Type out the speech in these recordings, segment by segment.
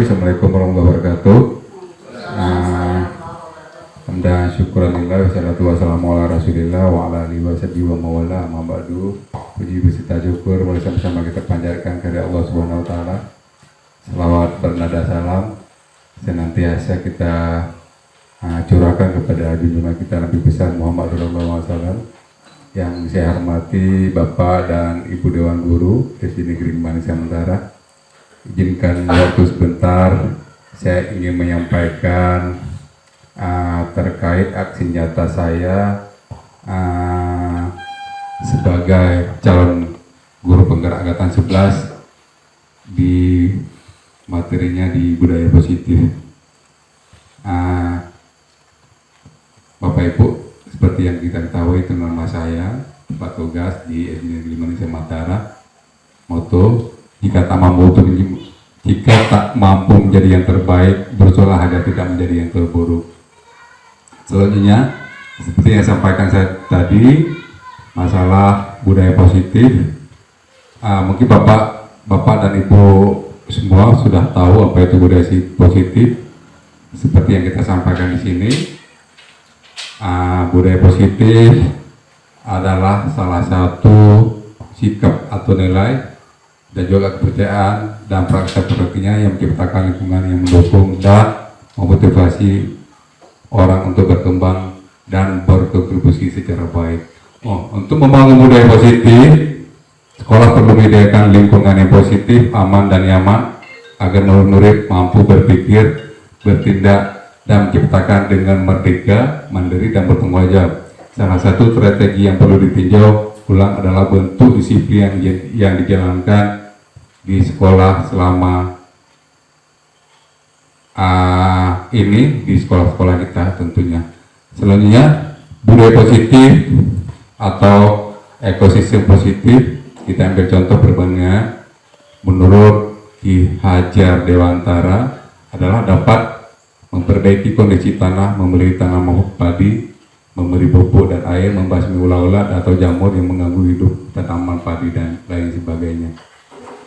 Assalamualaikum warahmatullahi wabarakatuh. Hamdan syukuranillah wassalatu wassalamu ala rasulillah wa ala alihi wa sahbihi wa mawala amma ba'du. Puji beserta syukur mari sama-sama kita panjatkan kepada Allah Subhanahu wa taala. Selawat bernada salam senantiasa kita curahkan kepada junjungan kita Nabi besar Muhammad sallallahu alaihi wasallam. Yang saya hormati Bapak dan Ibu Dewan Guru SD Negeri Manis Sementara. Izinkan waktu sebentar, saya ingin menyampaikan terkait aksi nyata saya sebagai calon guru penggerak angkatan 11 di materinya di budaya positif. Bapak Ibu, seperti yang kita ketahui itu nama saya, Pak Tugas di SD Negeri Manis Sementara. Moto, jika tak mampu menjadi yang terbaik, berusahalah agar tidak menjadi yang terburuk. Selanjutnya, seperti yang sampaikan saya tadi, masalah budaya positif. Mungkin Bapak dan Ibu semua sudah tahu apa itu budaya positif. Seperti yang kita sampaikan di sini, budaya positif adalah salah satu sikap atau nilai dan juga kepercayaan dan praktek-prakteknya yang menciptakan lingkungan yang mendukung dan memotivasi orang untuk berkembang dan berkontribusi secara baik. Untuk membangun budaya positif, sekolah perlu menyediakan lingkungan yang positif, aman dan nyaman agar murid-murid mampu berpikir, bertindak dan menciptakan dengan merdeka, mandiri dan bertanggung jawab. Salah satu strategi yang perlu ditinjau ulang adalah bentuk disiplin yang dijalankan di sekolah selama ini di sekolah-sekolah kita tentunya. Selanjutnya, budaya positif atau ekosistem positif kita ambil contoh berbandingnya menurut Ki Hajar Dewantara adalah dapat memperbaiki kondisi tanah, memberi tanaman padi, memberi pupuk dan air, membasmi ulat-ulat atau jamur yang mengganggu hidup tanaman padi dan lain sebagainya.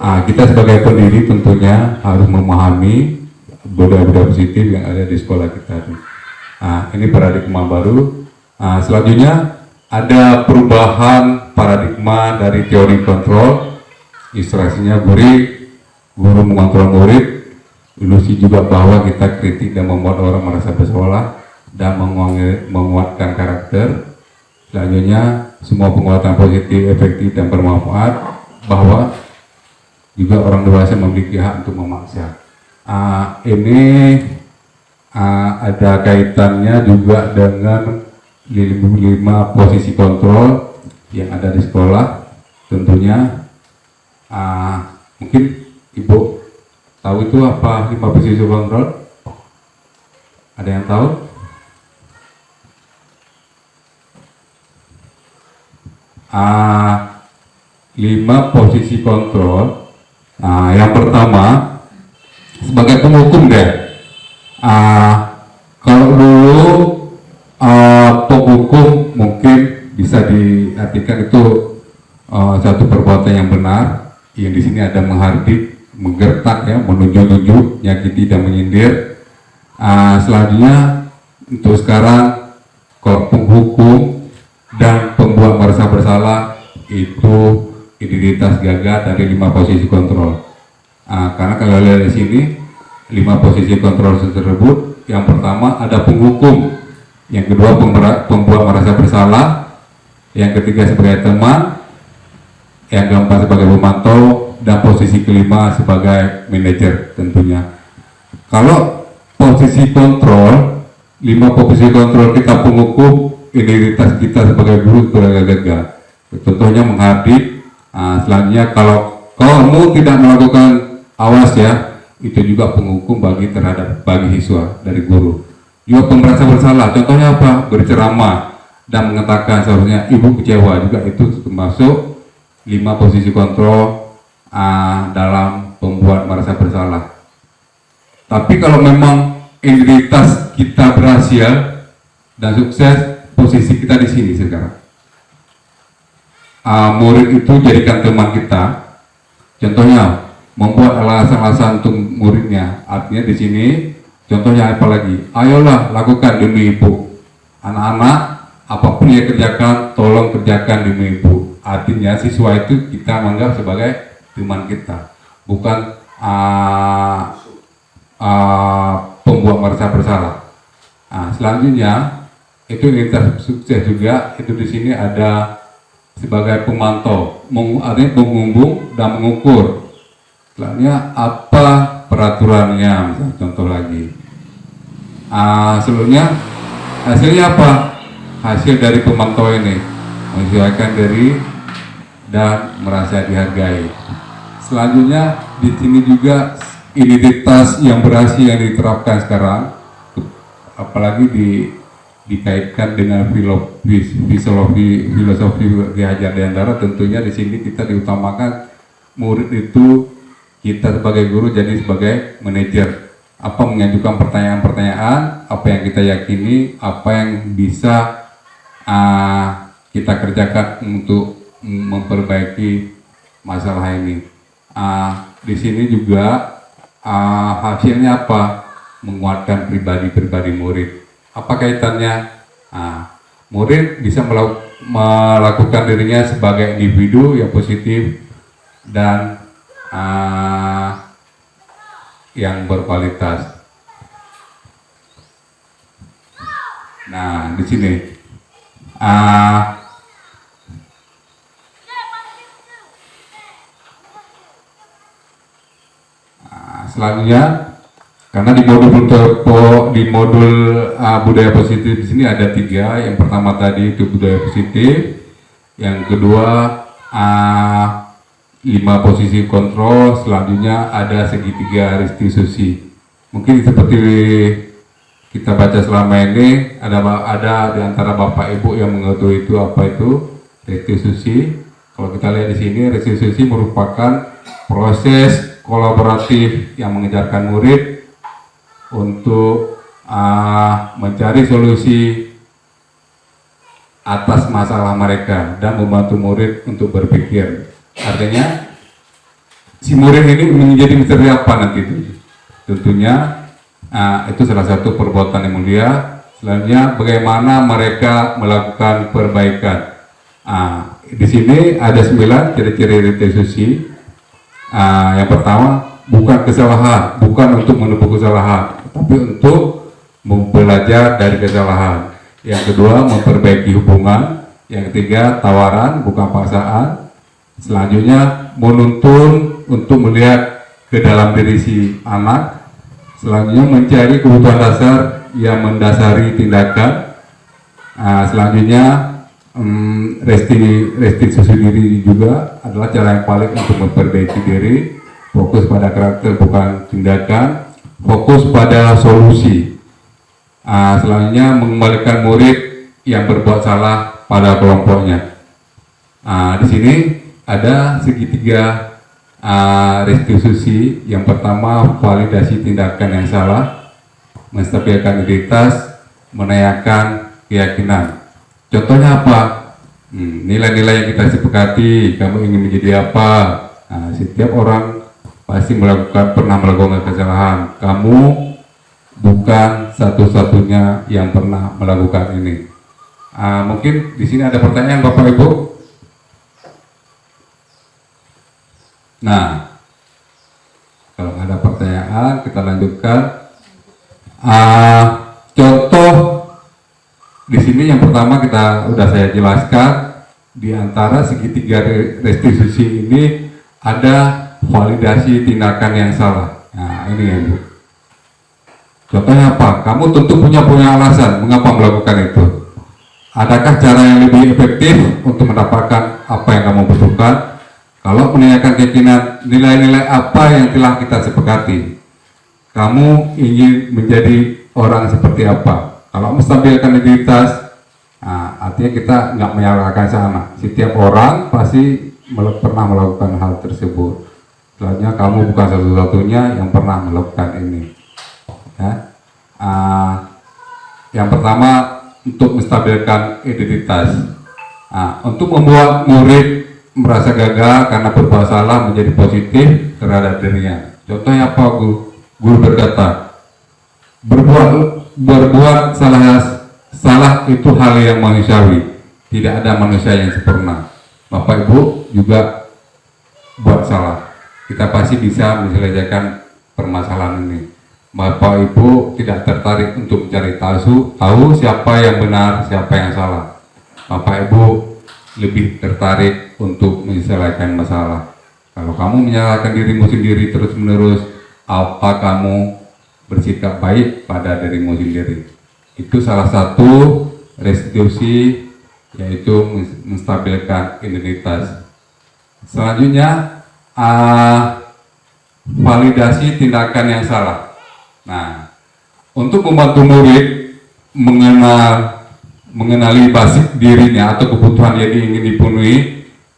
Kita sebagai pendiri tentunya harus memahami budaya-budaya positif yang ada di sekolah kita. Ini paradigma baru. Selanjutnya ada perubahan paradigma dari teori kontrol, instruksinya guru mengontrol murid, ilusi juga bahwa kita kritik dan membuat orang merasa bersalah dan menguatkan karakter. Selanjutnya, semua penguatan positif, efektif dan bermanfaat, bahwa juga orang dewasa memiliki hak untuk memaksa. Ini ada kaitannya juga dengan 5 posisi kontrol yang ada di sekolah. Tentunya, mungkin Ibu tahu itu apa 5 posisi kontrol? Ada yang tahu? 5 posisi kontrol. Yang pertama sebagai penghukum deh. Kalau dulu penghukum mungkin bisa diartikan itu satu perbuatan yang benar. Yang di sini ada menghardik, menggertak ya, menunjuk-nunjuk, nyakiti dan menyindir. Selanjutnya untuk sekarang kalau penghukum dan pembuat merasa bersalah itu identitas gagah dari 5 posisi kontrol. Karena kalau lihat di sini 5 posisi kontrol tersebut, yang pertama ada penghukum, yang kedua pembuat merasa bersalah, yang ketiga sebagai teman, yang keempat sebagai pemantau, dan posisi kelima sebagai manajer tentunya. Kalau posisi kontrol, 5 posisi kontrol kita penghukum, identitas kita sebagai guru sebagai gagah. Contohnya menghardik. Selanjutnya kalau kamu tidak melakukan awas ya, itu juga penghukum bagi siswa dari guru. Juga pemerasa bersalah, contohnya apa? Berceramah dan mengatakan seharusnya ibu kecewa, juga itu termasuk 5 posisi kontrol dalam pembuat merasa bersalah. Tapi kalau memang integritas kita berhasil dan sukses, posisi kita di sini sekarang. Murid itu jadikan teman kita. Contohnya membuat alasan-alasan untuk muridnya. Artinya di sini contohnya apa lagi? Ayolah lakukan demi ibu. Anak-anak, apapun yang kerjakan, tolong kerjakan demi ibu. Artinya siswa itu kita menganggap sebagai teman kita, bukan pembuat merasa bersalah. Selanjutnya itu kita sukses juga. Itu di sini ada sebagai pemantau, artinya mengumbung dan mengukur. Selanjutnya apa peraturannya, misalnya contoh lagi. Selanjutnya hasilnya apa? Hasil dari pemantau ini menyesuaikan diri dan merasa dihargai. Selanjutnya di sini juga identitas yang berhasil yang diterapkan sekarang, apalagi dikaitkan dengan filosofi Ki Hajar Dewantara. Tentunya di sini kita diutamakan murid itu kita sebagai guru jadi sebagai manajer, mengajukan pertanyaan-pertanyaan, apa yang kita yakini, apa yang bisa kita kerjakan untuk memperbaiki masalah ini. Di sini juga hasilnya apa? Menguatkan pribadi-pribadi murid. Apa kaitannya? Murid bisa melakukan dirinya sebagai individu yang positif dan yang berkualitas. Nah, di sini selanjutnya, karena di modul budaya positif di sini ada 3. Yang pertama tadi itu budaya positif, yang kedua 5 posisi kontrol, selanjutnya ada segitiga restitusi. Mungkin seperti kita baca selama ini, ada di antara Bapak Ibu yang mengetahui itu apa itu restitusi. Kalau kita lihat di sini, restitusi merupakan proses kolaboratif yang mengejarkan murid untuk mencari solusi atas masalah mereka dan membantu murid untuk berpikir. Artinya si murid ini menjadi misteri apa nanti itu? Tentunya itu salah satu perbuatan yang mulia. Selanjutnya bagaimana mereka melakukan perbaikan. Di sini ada 9 ciri-ciri restitusi. Yang pertama, bukan kesalahan, bukan untuk menutup kesalahan, tapi untuk belajar dari kesalahan. Yang kedua, memperbaiki hubungan. Yang ketiga, tawaran, bukan paksaan. Selanjutnya, menuntun untuk melihat ke dalam diri si anak. Selanjutnya, mencari kebutuhan dasar yang mendasari tindakan. Selanjutnya, restitusi diri juga adalah cara yang paling untuk memperbaiki diri. Fokus pada karakter bukan tindakan, fokus pada solusi. Selanjutnya mengembalikan murid yang berbuat salah pada kelompoknya. Di sini ada segitiga restitusi. Yang pertama, validasi tindakan yang salah, menstabilkan identitas, menanyakan keyakinan. Contohnya apa? Nilai-nilai yang kita sepakati, kamu ingin menjadi apa? Setiap orang pasti pernah melakukan kesalahan. Kamu bukan satu-satunya yang pernah melakukan ini. Mungkin di sini ada pertanyaan Bapak Ibu. Nah, kalau ada pertanyaan kita lanjutkan. Contoh di sini yang pertama udah saya jelaskan, di antara segitiga restitusi ini ada validasi tindakan yang salah. Nah, ini ya Bu. Contohnya apa? Kamu tentu punya alasan mengapa melakukan itu. Adakah cara yang lebih efektif untuk mendapatkan apa yang kamu butuhkan? Kalau menanyakan keyakinan, nilai-nilai apa yang telah kita sepakati? Kamu ingin menjadi orang seperti apa? Kalau menstabilkan identitas, artinya kita nggak menyalahkan sana. Setiap orang pasti pernah melakukan hal tersebut. Soalnya kamu bukan satu-satunya yang pernah melakukan ini. Ya. Yang pertama, untuk menstabilkan identitas. Untuk membuat murid merasa gagal karena berbuat salah menjadi positif terhadap dirinya. Contohnya apa, Guru? Guru berkata, berbuat salah itu hal yang manusiawi. Tidak ada manusia yang sempurna. Bapak Ibu juga buat salah. Kita pasti bisa menyelesaikan permasalahan ini. Bapak Ibu tidak tertarik untuk mencari tahu siapa yang benar, siapa yang salah. Bapak Ibu lebih tertarik untuk menyelesaikan masalah. Kalau kamu menyalahkan dirimu sendiri terus-menerus, apa kamu bersikap baik pada dirimu sendiri? Itu salah satu restitusi, yaitu menstabilkan identitas. Selanjutnya, validasi tindakan yang salah. Nah, untuk membantu murid mengenali basic dirinya atau kebutuhan yang ingin dipenuhi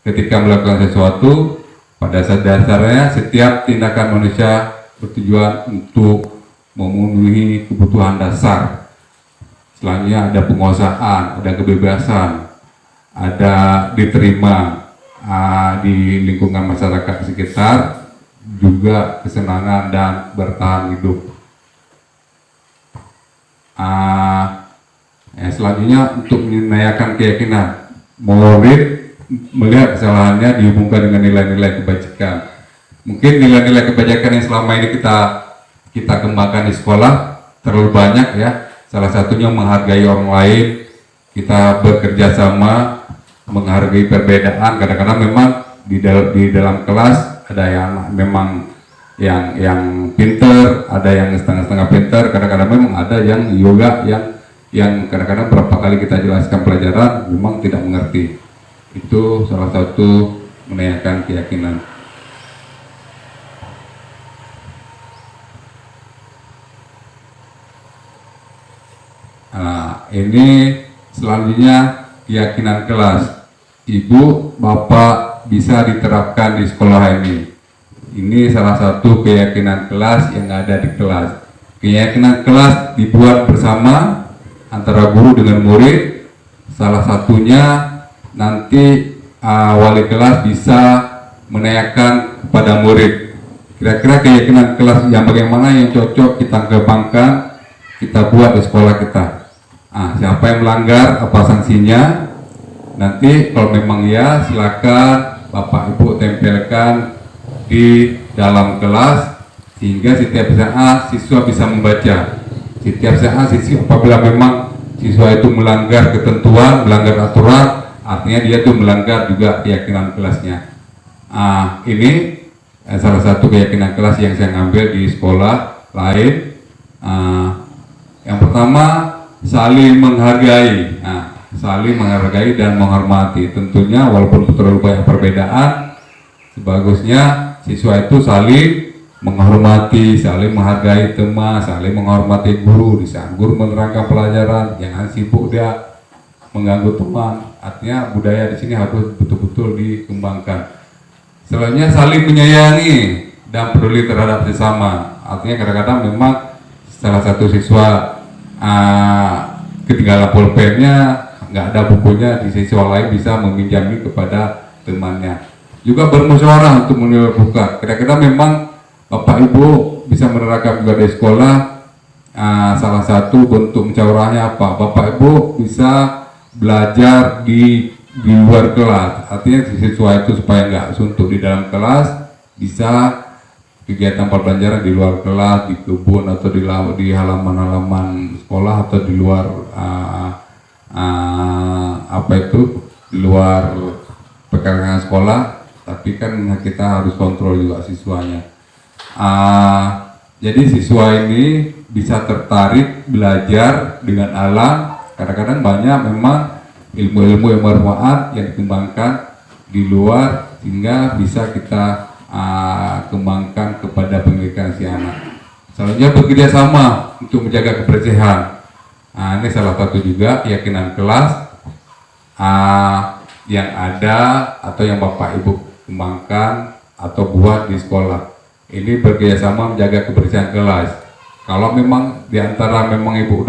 ketika melakukan sesuatu, pada dasarnya setiap tindakan manusia bertujuan untuk memenuhi kebutuhan dasar. Selanjutnya ada penguasaan, ada kebebasan, ada diterima di lingkungan masyarakat sekitar, juga kesenangan dan bertahan hidup. Selanjutnya, untuk menanyakan keyakinan, murid melihat kesalahannya dihubungkan dengan nilai-nilai kebajikan. Mungkin nilai-nilai kebajikan yang selama ini kita kembangkan di sekolah terlalu banyak, ya. Salah satunya menghargai orang lain, kita bekerja sama, menghargai perbedaan. Kadang-kadang memang di dalam kelas ada yang memang yang pinter, ada yang setengah-setengah pinter, kadang-kadang memang ada yang yoga yang kadang-kadang berapa kali kita jelaskan pelajaran memang tidak mengerti. Itu salah satu menanyakan keyakinan. Ini selanjutnya keyakinan kelas. Ibu, Bapak bisa diterapkan di sekolah ini. Ini salah satu keyakinan kelas yang ada di kelas. Keyakinan kelas dibuat bersama antara guru dengan murid. Salah satunya nanti wali kelas bisa menanyakan kepada murid, kira-kira keyakinan kelas yang bagaimana yang cocok kita kembangkan, kita buat di sekolah kita. Siapa yang melanggar, apa sanksinya? Nanti kalau memang ya, silakan Bapak Ibu tempelkan di dalam kelas sehingga setiap saat siswa bisa membaca. Setiap saat siswa, apabila memang siswa itu melanggar ketentuan, melanggar aturan, artinya dia tuh melanggar juga keyakinan kelasnya. Ini salah satu keyakinan kelas yang saya ambil di sekolah lain. Yang pertama, saling menghargai. Saling menghargai dan menghormati. Tentunya walaupun terlalu banyak perbedaan, sebagusnya siswa itu saling menghormati, saling menghargai teman, saling menghormati guru. Di saat guru menerangkan pelajaran, jangan sibuk dia mengganggu teman. Artinya budaya di sini harus betul-betul dikembangkan. Selanjutnya, saling menyayangi dan peduli terhadap sesama. Artinya kadang-kadang memang salah satu siswa ketinggalan pulpennya, nggak ada bukunya, di siswa lain bisa meminjami kepada temannya. Juga bermusyawarah untuk menyelesaikan. Kira-kira memang Bapak Ibu bisa menerapkan juga di sekolah. Salah satu bentuk musyawarahnya apa? Bapak Ibu bisa belajar di luar kelas. Artinya siswa itu supaya nggak suntuk di dalam kelas, bisa kegiatan pembelajaran di luar kelas, di kebun atau di halaman-halaman sekolah atau di luar di luar pekarangan sekolah. Tapi kan kita harus kontrol juga siswanya. Jadi siswa ini bisa tertarik belajar dengan alam. Kadang-kadang banyak memang ilmu-ilmu yang bermanfaat yang dikembangkan di luar, sehingga bisa kita kembangkan kepada pendidikan si anak. Selanjutnya, bekerja sama untuk menjaga kebersihan. Ini salah satu juga keyakinan kelas yang ada atau yang Bapak Ibu kembangkan atau buat di sekolah. Ini bekerjasama menjaga kebersihan kelas. Kalau memang diantara memang ibu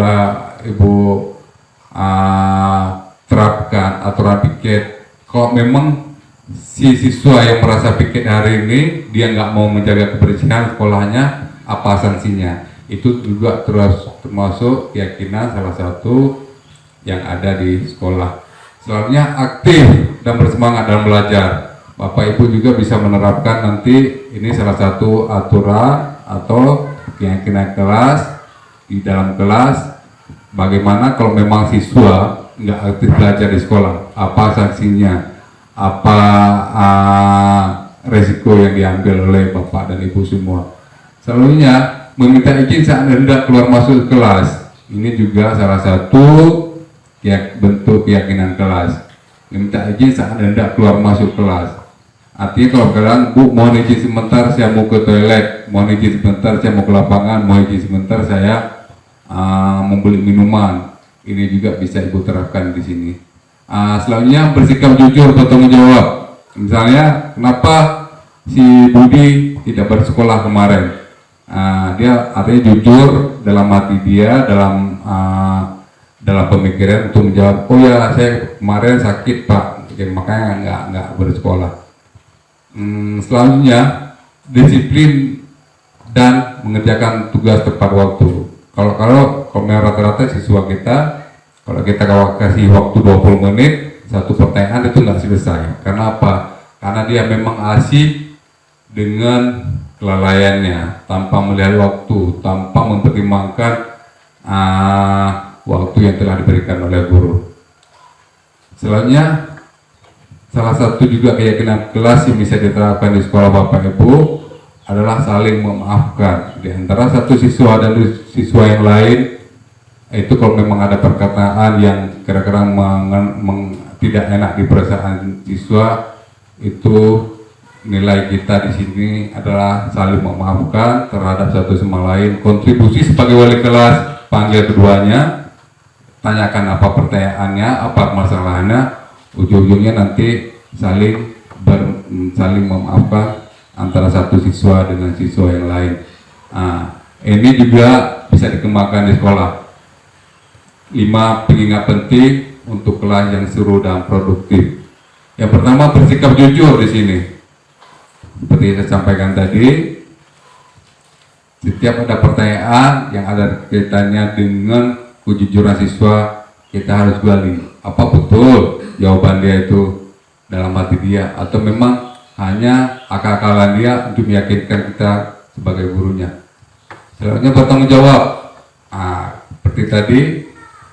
terapkan aturan piket, kalau memang si siswa yang merasa piket hari ini dia nggak mau menjaga kebersihan sekolahnya, apa sanksinya? Itu juga termasuk keyakinan salah satu yang ada di sekolah. Selanjutnya aktif dan bersemangat dalam belajar. Bapak Ibu juga bisa menerapkan nanti ini salah satu aturan atau keyakinan kelas di dalam kelas. Bagaimana kalau memang siswa nggak aktif belajar di sekolah, apa sanksinya, apa resiko yang diambil oleh Bapak dan Ibu semua. Selanjutnya meminta izin saat hendak keluar masuk kelas. Ini juga salah satu bentuk keyakinan kelas. Meminta izin saat hendak keluar masuk kelas. Artinya kalau kalian, Bu, mohon izin sebentar saya mau ke toilet, mohon izin sebentar saya mau ke lapangan, mohon izin sebentar saya membeli minuman. Ini juga bisa Ibu terapkan di sini. Selanjutnya bersikap jujur, bertanggung jawab. Misalnya, kenapa si Budi tidak bersekolah kemarin? Dia artinya jujur dalam hati dia, dalam pemikiran untuk menjawab, oh ya saya kemarin sakit Pak, jadi makanya nggak bersekolah. Selanjutnya disiplin dan mengerjakan tugas tepat waktu. Kalau rata-rata siswa kita, kalau kita kasih waktu 20 menit satu pertanyaan itu nggak selesai. Karena apa? Karena dia memang asik dengan kelalaiannya, tanpa melihat waktu, tanpa mempertimbangkan waktu yang telah diberikan oleh guru. Selanjutnya, salah satu juga keyakinan kelas yang bisa diterapkan di sekolah Bapak Ibu adalah saling memaafkan di antara satu siswa dan siswa yang lain. Itu kalau memang ada perkataan yang kira-kira tidak enak di perasaan siswa, itu nilai kita di sini adalah saling memaafkan terhadap satu sama lain. Kontribusi sebagai wali kelas, panggil keduanya, tanyakan apa pertanyaannya, apa masalahnya, ujung-ujungnya nanti saling memaafkan antara satu siswa dengan siswa yang lain. Ini juga bisa dikembangkan di sekolah. 5 pengingat penting untuk kelas yang seru dan produktif. Yang pertama, bersikap jujur di sini. Seperti yang saya sampaikan tadi, setiap ada pertanyaan yang ada kaitannya dengan kejujuran siswa, kita harus gali. Apa betul jawaban dia itu dalam hati dia, atau memang hanya akal-akalan dia untuk meyakinkan kita sebagai gurunya. Selanjutnya bertanggung jawab. Seperti tadi,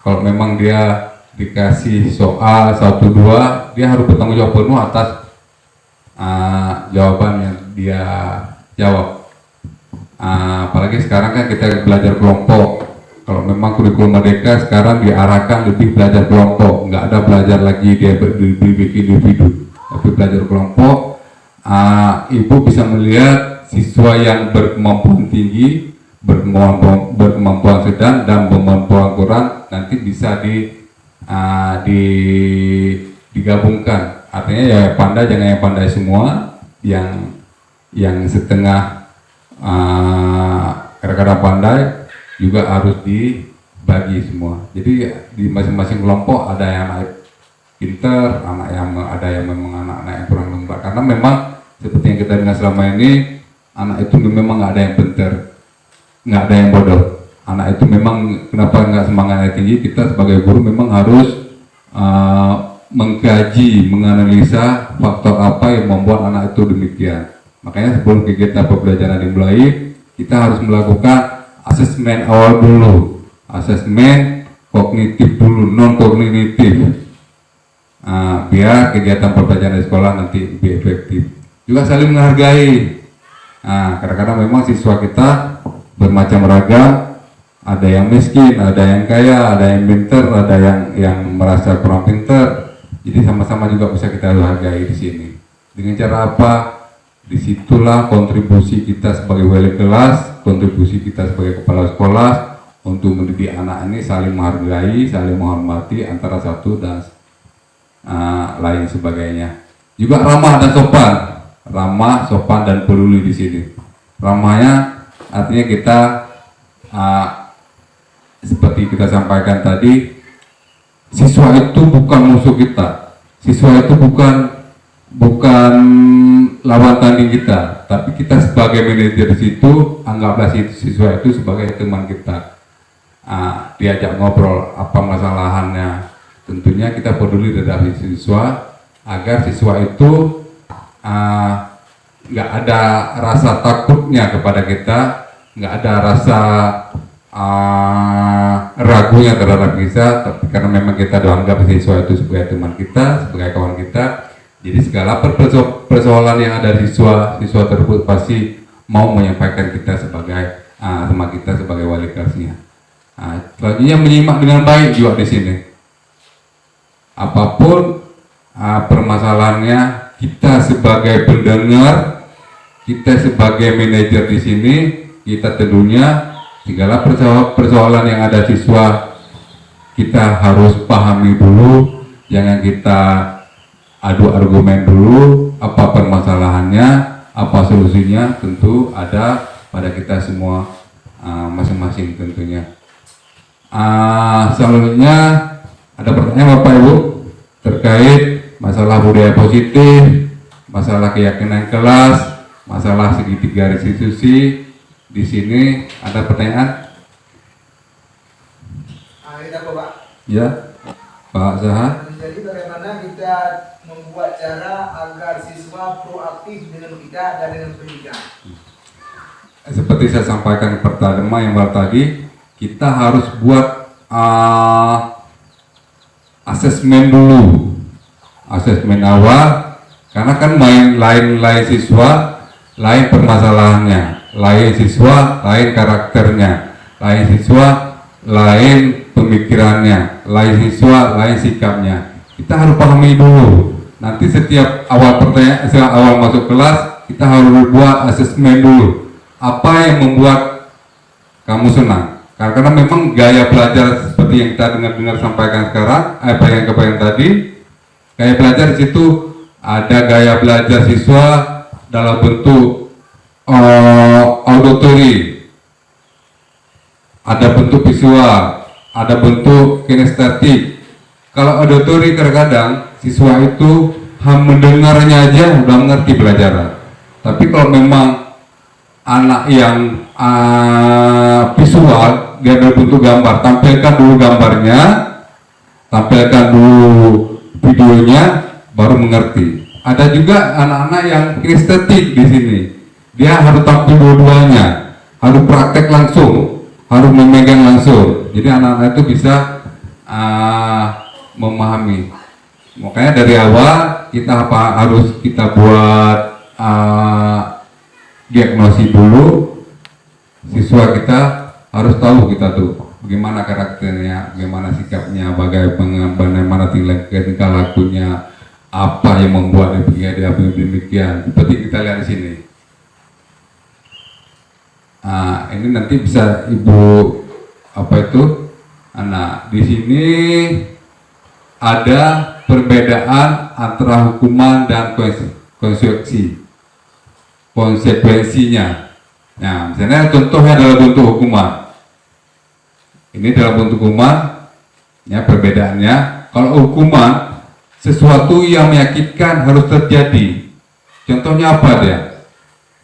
kalau memang dia dikasih soal 1-2, dia harus bertanggung jawab penuh atas jawaban yang dia jawab. Apalagi sekarang kan kita belajar kelompok. Kalau memang kurikulum Merdeka sekarang diarahkan lebih belajar kelompok, nggak ada belajar lagi dia bikin individu, tapi belajar kelompok. Ibu bisa melihat siswa yang berkemampuan tinggi, berkemampuan sedang, dan berkemampuan kurang nanti bisa digabungkan. Artinya ya pandai, jangan yang pandai semua, yang setengah kadang-kadang pandai juga harus dibagi semua. Jadi di masing-masing kelompok ada yang anak pinter, ada yang memang anak-anak yang kurang lembab. Karena memang seperti yang kita dengar selama ini, anak itu memang nggak ada yang pinter, nggak ada yang bodoh. Anak itu memang kenapa nggak semangatnya tinggi, kita sebagai guru memang harus mengkaji, menganalisa faktor apa yang membuat anak itu demikian. Makanya sebelum kegiatan pembelajaran dimulai, kita harus melakukan asesmen awal dulu, asesmen kognitif dulu, non kognitif, biar kegiatan pembelajaran di sekolah nanti lebih efektif. Juga saling menghargai. Kadang-kadang memang siswa kita bermacam ragam, ada yang miskin, ada yang kaya, ada yang pinter, ada yang merasa kurang pinter. Jadi sama-sama juga bisa kita hargai di sini. Dengan cara apa? Disitulah kontribusi kita sebagai wali kelas, kontribusi kita sebagai kepala sekolah untuk mendidik anak ini saling menghargai, saling menghormati antara satu dan lain sebagainya. Juga ramah dan sopan. ramah, sopan dan peduli di sini. Ramahnya artinya kita seperti kita sampaikan tadi, siswa itu bukan musuh kita, siswa itu bukan lawan tanding kita, tapi kita sebagai manajer di situ anggaplah siswa itu sebagai teman kita. Diajak ngobrol apa masalahannya, tentunya kita peduli terhadap siswa agar siswa itu nggak ada rasa takutnya kepada kita, nggak ada rasa ragunya terhadap kita, tapi karena memang kita anggap siswa itu sebagai teman kita, sebagai kawan kita, jadi segala persoalan yang ada di siswa tersebut pasti mau menyampaikan kita sebagai teman kita, sebagai wali kelasnya. Selanjutnya menyimak dengan baik juga di sini. Apapun permasalahannya, kita sebagai pendengar, kita sebagai manajer di sini, kita tentunya segala persoalan yang ada siswa kita harus pahami dulu, jangan kita adu argumen dulu, apa permasalahannya, apa solusinya, tentu ada pada kita semua masing-masing tentunya. Selanjutnya ada pertanyaan Bapak Ibu terkait masalah budaya positif, masalah keyakinan kelas, masalah segitiga restitusi. Di sini ada pertanyaan? Kita Pak. Ya, Pak Zaha. Jadi bagaimana kita membuat cara agar siswa proaktif dengan kita dan dengan pendidikan? Seperti saya sampaikan pertama yang baru tadi, kita harus buat asesmen dulu, asesmen awal, karena kan lain siswa, lain permasalahannya, lain siswa, lain karakternya, lain siswa, lain pemikirannya, lain siswa, lain sikapnya. Kita harus pahami dulu. Nanti setiap awal masuk kelas, kita harus buat asesmen dulu. Apa yang membuat kamu senang? Karena memang gaya belajar seperti yang kita dengar sampaikan sekarang, apa yang tadi, gaya belajar di situ ada gaya belajar siswa dalam bentuk auditory, ada bentuk visual, ada bentuk kinestetik. Kalau auditory kadang-kadang siswa itu mendengarnya aja udah mengerti pelajaran. Tapi kalau memang anak yang visual, dia berbentuk gambar, tampilkan dulu gambarnya, tampilkan dulu videonya, baru mengerti. Ada juga anak-anak yang kinestetik di sini, dia harus tampil dua-duanya, harus praktek langsung, harus memegang langsung. Jadi anak-anak itu bisa memahami. Makanya dari awal kita harus kita buat diagnosis dulu, siswa kita harus tahu kita tuh bagaimana karakternya, bagaimana sikapnya, bagaimana tingkah lakunya, apa yang membuat dia demikian. Seperti kita lihat di sini. Ini nanti bisa Ibu di sini ada perbedaan antara hukuman dan konsekuensinya. Nah, misalnya contohnya dalam bentuk hukuman. Ini dalam bentuk hukuman, ya perbedaannya. Kalau hukuman, sesuatu yang menyakitkan harus terjadi. Contohnya apa dia?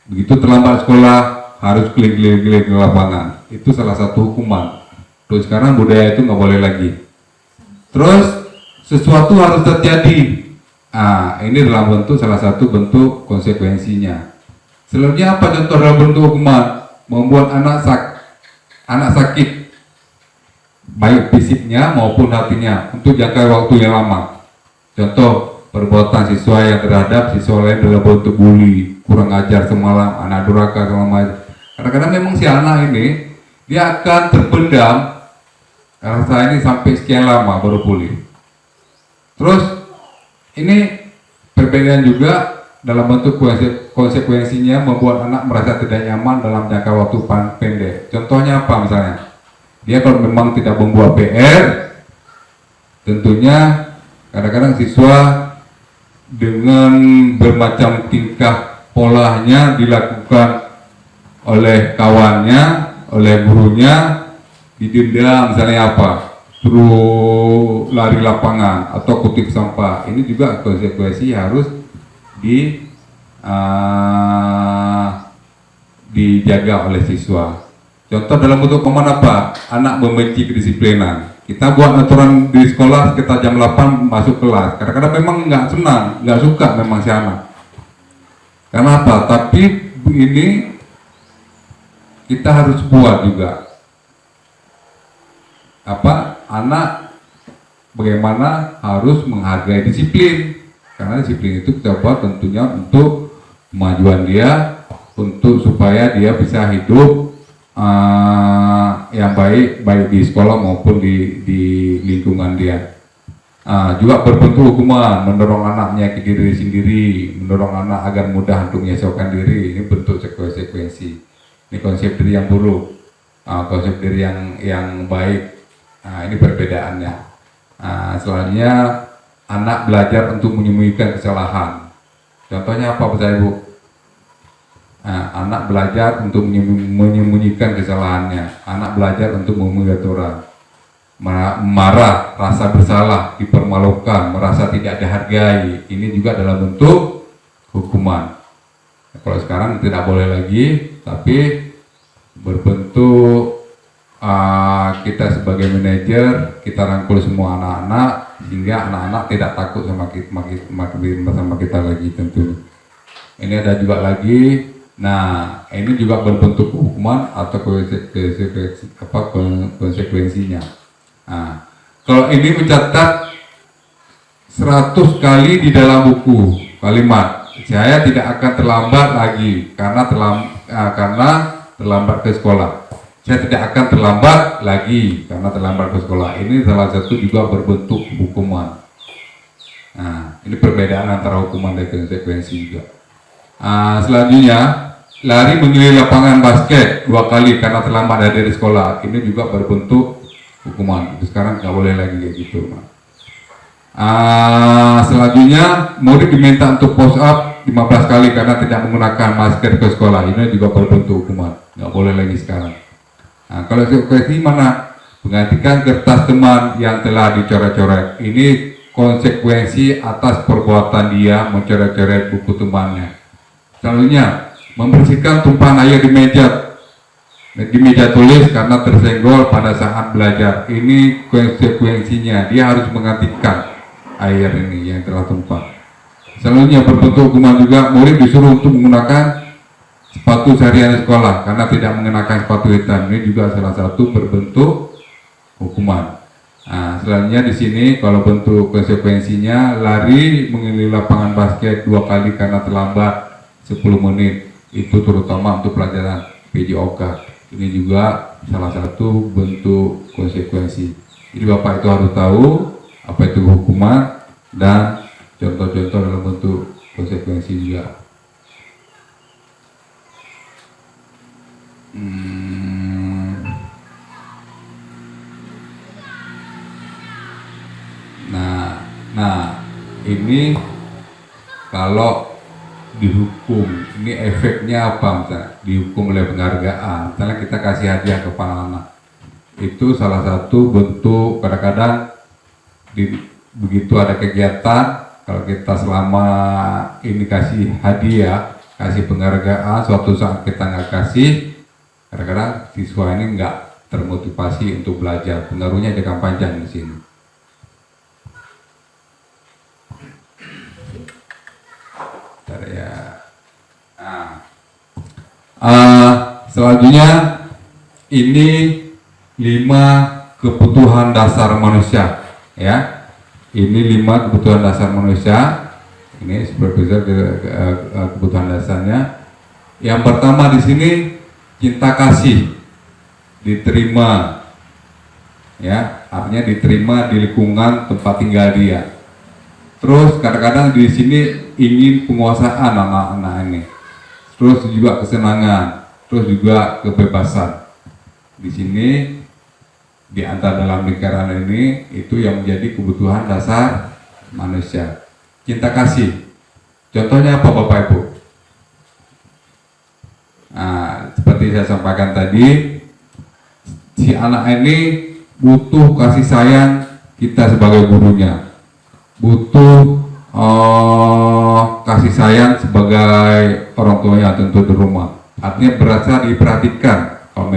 Begitu terlambat sekolah, harus keliling-keliling ke lapangan. Itu salah satu hukuman. Terus sekarang budaya itu nggak boleh lagi. Terus sesuatu harus terjadi. Ini dalam bentuk salah satu bentuk konsekuensinya. Selanjutnya apa contoh dalam bentuk hukuman? Membuat anak sakit, baik fisiknya maupun hatinya untuk jangka waktu yang lama. Contoh perbuatan siswa yang terhadap siswa lain dalam bentuk bully, kurang ajar semalam, anak durhaka semalam. Kadang-kadang memang si anak ini dia akan terpendam rasa ini sampai sekian lama baru pulih. Terus ini perbedaan juga dalam bentuk konsekuensinya membuat anak merasa tidak nyaman dalam jangka waktu pendek. Contohnya apa misalnya? Dia kalau memang tidak membuat PR, tentunya kadang-kadang siswa dengan bermacam tingkah polanya dilakukan oleh kawannya, oleh gurunya, didenda misalnya apa, suruh lari lapangan atau kutip sampah. Ini juga konsekuensi harus dijaga oleh siswa. Contoh dalam bentuk hukuman apa? Anak membenci kedisiplinan. Kita buat aturan di sekolah sekitar jam 8 masuk kelas. Kadang-kadang memang nggak senang, nggak suka memang si anak. Karena apa? Tapi ini kita harus buat juga apa, anak bagaimana harus menghargai disiplin, karena disiplin itu kita buat tentunya untuk kemajuan dia, untuk supaya dia bisa hidup yang baik di sekolah maupun di lingkungan dia. Juga berbentuk hukuman, mendorong anak menyakiti diri sendiri, mendorong anak agar mudah untuk menyesuaikan diri. Ini bentuk konsekuensi. Ini konsep diri yang buruk, konsep diri yang baik. Ini perbedaannya. Selanjutnya, anak belajar untuk menyembunyikan kesalahan. Contohnya apa, Bapak Ibu? Anak belajar untuk menyembunyikan kesalahannya. Anak belajar untuk memenuhi aturan. Marah, rasa bersalah, dipermalukan, merasa tidak dihargai. Ini juga dalam bentuk hukuman. Kalau sekarang tidak boleh lagi, tapi berbentuk kita sebagai manajer, kita rangkul semua anak-anak sehingga anak-anak tidak takut sama kita lagi tentu. Ini ada juga lagi. Nah, ini juga berbentuk hukuman atau konsekuensinya. Nah, kalau ini mencatat 100 kali di dalam buku kalimat, saya tidak akan terlambat lagi karena terlambat ke sekolah. Saya tidak akan terlambat lagi karena terlambat ke sekolah. Ini salah satu juga berbentuk hukuman. Nah, ini perbedaan antara hukuman dan konsekuensi juga. Selanjutnya, lari mengelilingi lapangan basket 2 kali karena terlambat dari sekolah. Ini juga berbentuk hukuman. Itu sekarang nggak boleh lagi kayak gitu. Selanjutnya, murid diminta untuk push up 15 kali karena tidak menggunakan masker ke sekolah. Ini juga berbentuk hukuman. Nggak boleh lagi sekarang. Kalau konsekuensi mana? Menggantikan kertas teman yang telah dicoret-coret. Ini konsekuensi atas perbuatan dia mencoret-coret buku temannya. Selanjutnya, membersihkan tumpahan air di meja tulis karena tersenggol pada saat belajar. Ini konsekuensinya, dia harus menggantikan air ini yang telah tumpah. Selanjutnya, berbentuk hukuman juga, murid disuruh untuk menggunakan sepatu seharian sekolah karena tidak mengenakan sepatu hitam. Ini juga salah satu berbentuk hukuman. Selanjutnya di sini kalau bentuk konsekuensinya, lari mengelilingi lapangan basket 2 kali karena terlambat 10 menit. Itu terutama untuk pelajaran PJOK. Ini juga salah satu bentuk konsekuensi. Jadi Bapak itu harus tahu apa itu hukuman dan contoh-contoh dalam bentuk konsekuensi juga. Nah, ini kalau dihukum, ini efeknya apa? Misalnya dihukum oleh penghargaan, misalnya kita kasih hadiah kepada anak, itu salah satu bentuk. Kadang-kadang begitu ada kegiatan, kalau kita selama ini kasih hadiah, kasih penghargaan, suatu saat kita nggak kasih, kadang-kadang siswa ini nggak termotivasi untuk belajar. Pengaruhnya jangka panjang di sini. Selanjutnya ini 5 kebutuhan dasar manusia, ya. Ini 5 kebutuhan dasar manusia. Ini supervisor kebutuhan dasarnya. Yang pertama di sini cinta kasih, diterima, ya, artinya diterima di lingkungan tempat tinggal dia. Terus kadang-kadang di sini ingin penguasaan anak-anak ini. Terus juga kesenangan, terus juga kebebasan. Di sini di antara dalam lingkaran ini itu yang menjadi kebutuhan dasar manusia. Cinta kasih. Contohnya apa Bapak Ibu? saya sampaikan tadi, si anak ini butuh kasih sayang kita sebagai gurunya, butuh kasih sayang sebagai orang tuanya tentu di rumah. Artinya berasa diperhatikan. Kalau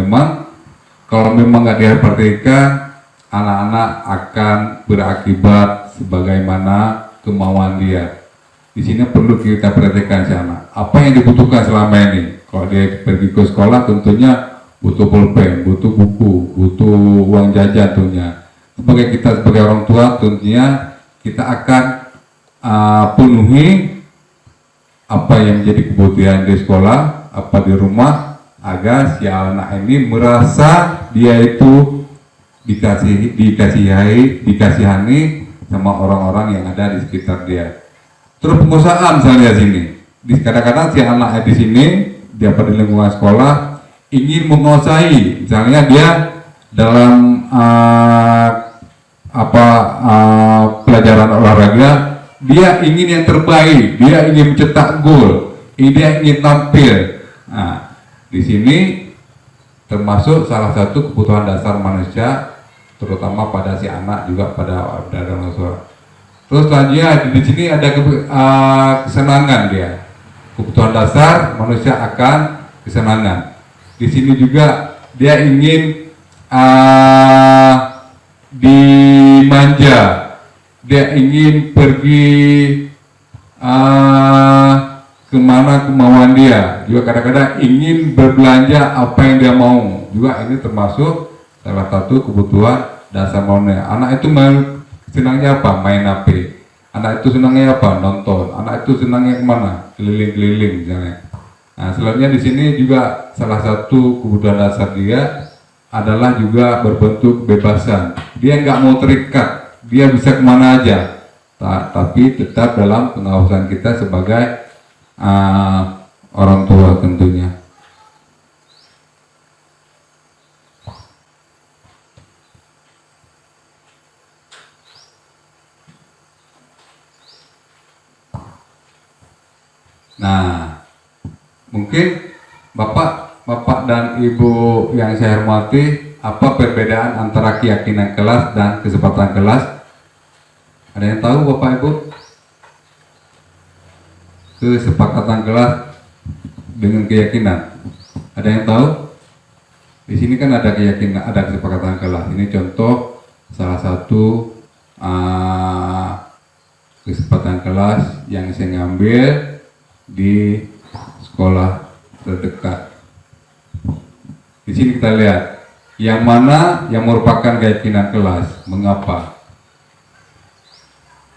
memang nggak diperhatikan, anak-anak akan berakibat sebagaimana kemauan dia. Di sini perlu kita perhatikan si anak. Apa yang dibutuhkan selama ini? Kalau dia pergi ke sekolah tentunya butuh pulpen, butuh buku, butuh uang jajan tentunya. Sebagai orang tua tentunya kita akan penuhi apa yang menjadi kebutuhan di sekolah, apa di rumah, agar si anak ini merasa dia itu dikasihani sama orang-orang yang ada di sekitar dia. Terus pengusahaan misalnya sini, kadang-kadang si anak di sini dia pada lingkungan sekolah ingin menguasai, misalnya dia dalam pelajaran olahraga, dia ingin yang terbaik, dia ingin mencetak gol, dia ingin tampil. Nah, di sini termasuk salah satu kebutuhan dasar manusia, terutama pada si anak juga pada orang tua. Terus selanjutnya di sini ada kesenangan dia, kebutuhan dasar manusia akan kesenangan. Di sini juga dia ingin dimanja, dia ingin pergi kemana kemauan dia, juga kadang-kadang ingin berbelanja apa yang dia mau, juga ini termasuk salah satu kebutuhan dasar manusia. Anak itu senangnya apa? Main HP. Anak itu senangnya apa? Nonton. Anak itu senangnya kemana? Keliling-keliling misalnya. Nah, selanjutnya di sini juga salah satu kebutuhan dasar dia adalah juga berbentuk kebebasan. Dia nggak mau terikat, dia bisa kemana aja, tapi tetap dalam pengawasan kita sebagai orang tua tentunya. Nah, mungkin Bapak dan Ibu yang saya hormati, apa perbedaan antara keyakinan kelas dan kesepakatan kelas? Ada yang tahu Bapak Ibu? Kesepakatan kelas dengan keyakinan. Ada yang tahu? Di sini kan ada keyakinan, ada kesepakatan kelas. Ini contoh salah satu kesepakatan kelas yang saya ngambil di sekolah terdekat. Di sini kita lihat yang mana yang merupakan keyakinan kelas, mengapa?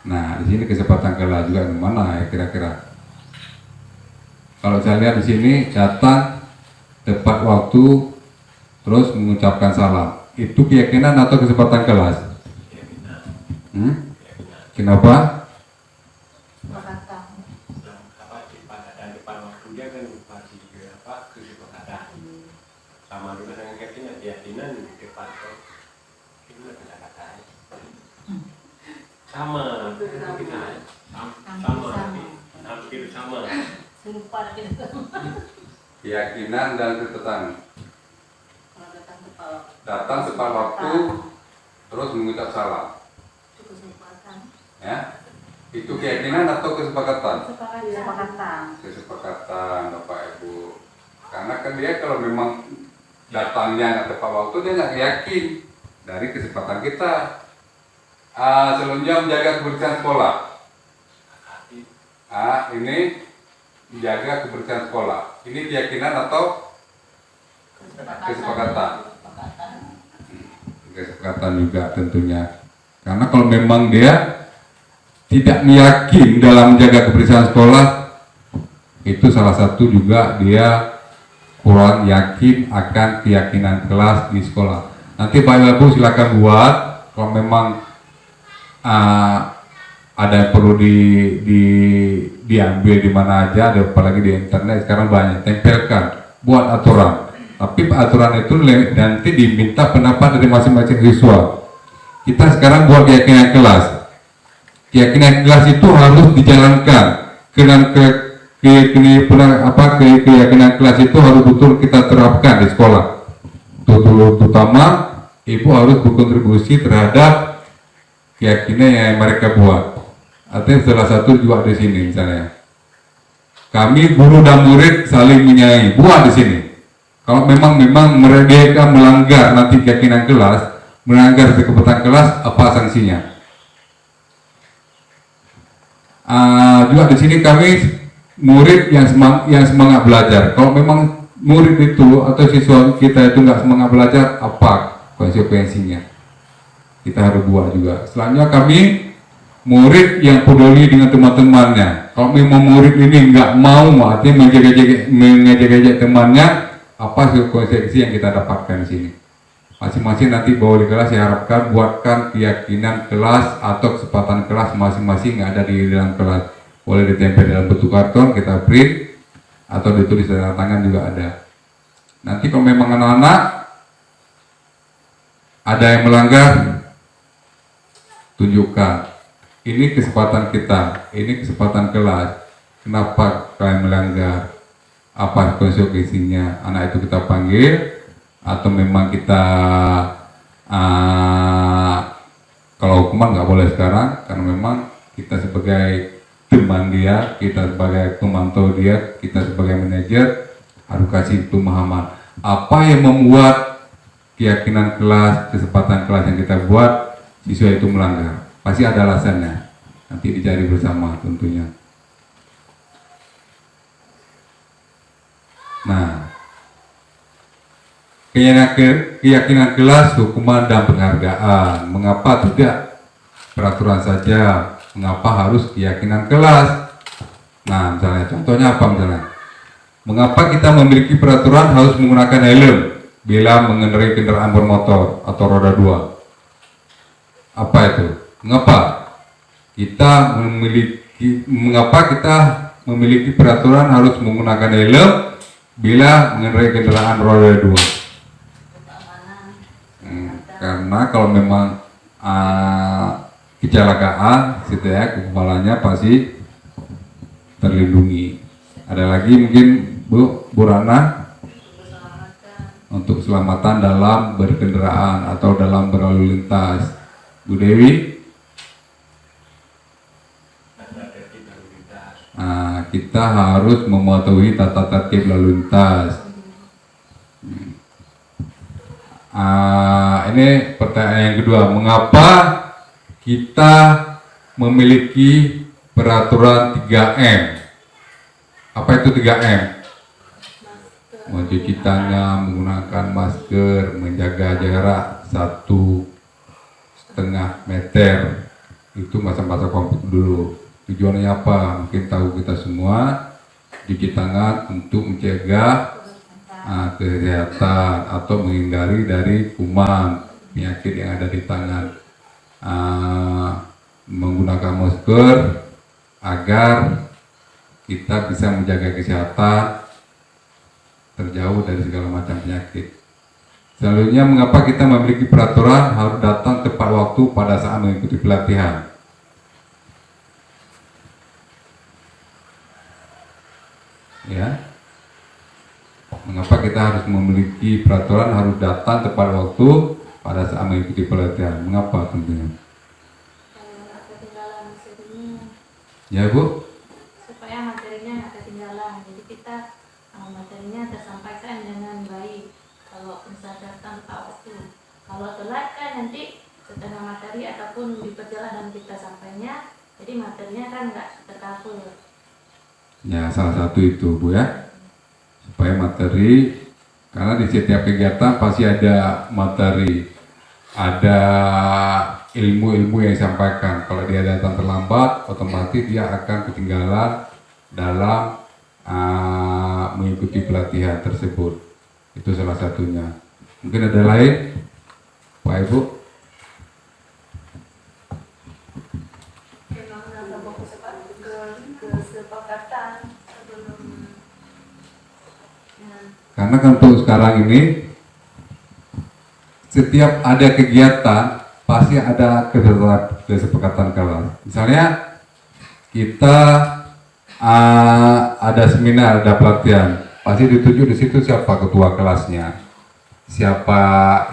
Nah, di sini kesempatan kelas juga yang mana ya kira-kira? Kalau saya lihat di sini datang tepat waktu, terus mengucapkan salam. Itu keyakinan atau kesempatan kelas? Kenapa? Sama juga dengan keyakinan di depan sama hampir sama. Keyakinan dan ketetapan. Datang tepat waktu, terus mengucap salam. Ya, itu keyakinan atau kesepakatan? Kesepakatan Bapak Ibu. Karena kan dia kalau memang datangnya nggak tepat waktu, dia nggak yakin dari kesempatan kita. Selanjutnya menjaga kebersihan sekolah. Ini menjaga kebersihan sekolah. Ini keyakinan atau kesepakatan? Kesepakatan juga tentunya. Karena kalau memang dia tidak yakin dalam menjaga kebersihan sekolah, itu salah satu juga dia kurang yakin akan keyakinan kelas di sekolah. Nanti Pak Ibu silakan buat, kalau memang ada yang perlu diambil di mana aja, apalagi di internet sekarang banyak, tempelkan, buat aturan. Tapi aturan itu nanti diminta pendapat dari masing-masing siswa. Kita sekarang buat keyakinan kelas. Keyakinan kelas itu harus dijalankan keyakinan kelas itu harus betul kita terapkan di sekolah. Terutama ibu harus berkontribusi terhadap keyakinan yang mereka buat. Artinya salah satu juga di sini misalnya, kami guru dan murid saling menyayangi, buat di sini. Kalau memang mereka melanggar nanti keyakinan kelas, melanggar kesepakatan kelas, apa sanksinya? Juga di sini kami murid yang semangat belajar. Kalau memang murid itu atau siswa kita itu nggak semangat belajar, apa konsekuensinya? Kita harus buat juga. Selanjutnya kami murid yang peduli dengan teman-temannya. Kalau memang murid ini nggak mau, artinya mengejek-ejek temannya, apa konsekuensi yang kita dapatkan di sini? Masing-masing nanti bawa di kelas, saya harapkan buatkan keyakinan kelas atau kesempatan kelas masing-masing yang ada di dalam kelas. Boleh ditempel dalam bentuk karton, kita print, atau ditulis dengan tangan juga ada. Nanti kalau memang anak-anak ada yang melanggar, tunjukkan. Ini kesempatan kita, ini kesempatan kelas. Kenapa kalian melanggar? Apa konsekuensinya? Anak itu kita panggil, atau memang kita kalau hukuman nggak boleh sekarang, karena memang kita sebagai teman dia, kita sebagai pemantau dia, kita sebagai manajer harus kasih pemahaman apa yang membuat keyakinan kelas, kesempatan kelas yang kita buat siswa itu melanggar. Pasti ada alasannya, nanti dicari bersama tentunya. Nah, keyakinan kelas, hukuman dan penghargaan. Mengapa tidak peraturan saja? Mengapa harus keyakinan kelas? Nah, misalnya contohnya apa misalnya? Mengapa kita memiliki peraturan harus menggunakan helm bila mengendarai kendaraan bermotor atau roda 2? Apa itu? Mengapa kita memiliki peraturan harus menggunakan helm bila mengendarai kendaraan roda 2? Karena kalau memang kecelakaan, gitu ya, kepalanya pasti terlindungi. Ada lagi mungkin Bu Rana untuk keselamatan dalam berkendaraan atau dalam berlalu lintas. Bu Dewi, kita harus mematuhi tata tertib lalu lintas. Ini pertanyaan yang kedua, mengapa kita memiliki peraturan 3M? Apa itu 3M? Mencuci tangan, menggunakan masker, menjaga jarak 1,5 meter. Itu masa-masa COVID dulu. Tujuannya apa? Mungkin tahu kita semua, cuci tangan untuk mencegah kesehatan atau menghindari dari kuman, penyakit yang ada di tangan. Menggunakan masker agar kita bisa menjaga kesehatan, terjauh dari segala macam penyakit. Selanjutnya, mengapa kita memiliki peraturan harus datang tepat waktu pada saat mengikuti pelatihan? Ya, mengapa kita harus memiliki peraturan harus datang tepat waktu pada saat mengikuti pelatihan? Mengapa tentunya? Ketinggalan materinya. Ya Bu? Supaya materinya nggak ketinggalan. Jadi kita materinya tersampaikan dengan baik. Kalau misal datang tepat waktu. Kalau telat kan nanti setengah materi ataupun di perjalanan kita sampainya, jadi materinya kan nggak tercover. Ya, salah satu itu Bu ya, supaya materi, karena di setiap kegiatan pasti ada materi, ada ilmu-ilmu yang disampaikan. Kalau dia datang terlambat, otomatis dia akan ketinggalan dalam mengikuti pelatihan tersebut. Itu salah satunya. Mungkin ada lain, Pak Ibu? Kesepakatan sebelum Karena kan untuk sekarang ini setiap ada kegiatan pasti ada kesepakatan kelas. Misalnya kita ada seminar, ada pelatihan, pasti dituju di situ siapa ketua kelasnya, siapa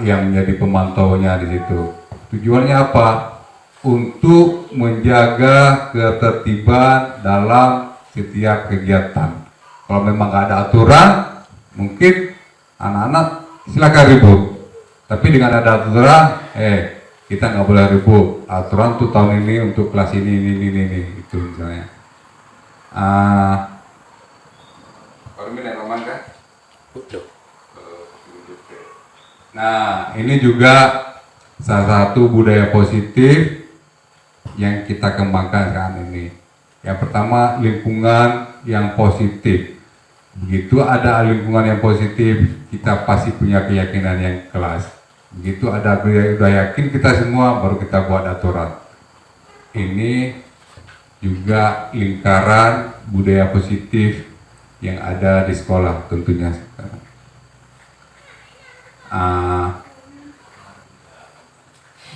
yang menjadi pemantaunya di situ. Tujuannya apa? Untuk menjaga ketertiban dalam setiap kegiatan. Kalau memang nggak ada aturan, mungkin anak-anak silakan ribut. Tapi dengan ada aturan, kita nggak boleh ribut. Aturan tuh tahun ini untuk kelas ini, itu misalnya. Kalau ini Roman kan? Nah, ini juga salah satu budaya positif yang kita kembangkan saat ini. Yang pertama, lingkungan yang positif. Begitu ada lingkungan yang positif, kita pasti punya keyakinan yang kelas. Begitu ada udah yakin kita semua, baru kita buat aturan. Ini juga lingkaran budaya positif yang ada di sekolah tentunya.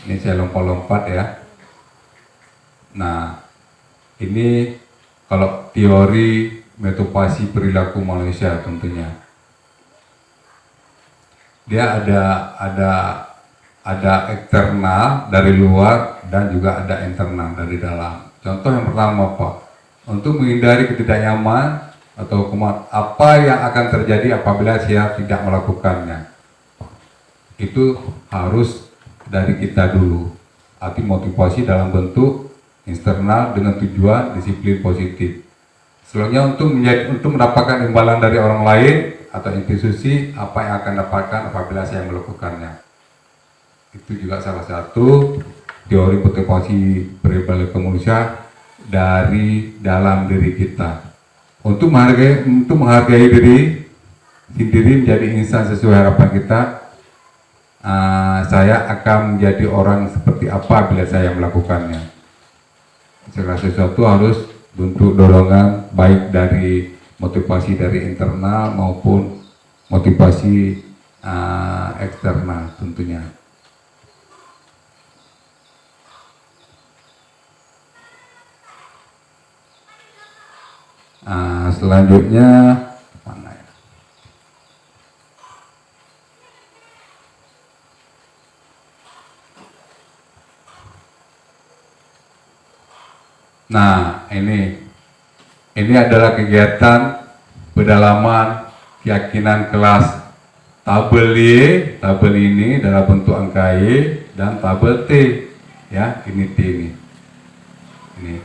Ini saya lompat-lompat ya. Nah, ini kalau teori metodologi perilaku manusia tentunya. Dia ada eksternal dari luar dan juga ada internal dari dalam. Contoh yang pertama apa? Untuk menghindari ketidaknyaman atau apa yang akan terjadi apabila saya tidak melakukannya. Itu harus dari kita dulu. Arti motivasi dalam bentuk eksternal dengan tujuan disiplin positif. Selanjutnya untuk mendapatkan imbalan dari orang lain atau institusi, apa yang akan dapatkan apabila saya melakukannya. Itu juga salah satu teori motivasi perilaku manusia dari dalam diri kita. Untuk menghargai diri sendiri menjadi insan sesuai harapan kita. Saya akan menjadi orang seperti apa bila saya melakukannya. Segala sesuatu harus bentuk dorongan baik dari motivasi dari internal maupun motivasi eksternal tentunya. Selanjutnya mana ya? Nah, ini adalah kegiatan pedalaman keyakinan kelas tabel Y, tabel ini dalam bentuk angka Y dan tabel T, ya, ini T ini. Ini.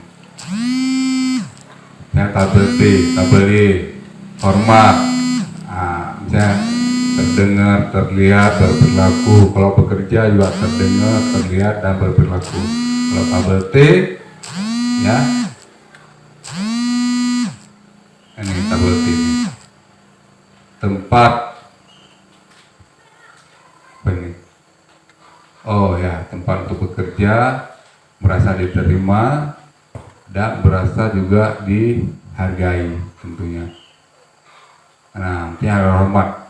Nah, tabel T, tabel Y, hormat. Misalnya terdengar, terlihat, berperilaku. Kalau bekerja juga terdengar, terlihat dan berperilaku. Kalau tabel T, ya, ini tabel T ini. Tempat apa ini? Oh ya, tempat untuk bekerja, merasa diterima dan merasa juga dihargai tentunya. Nah, yang hormat.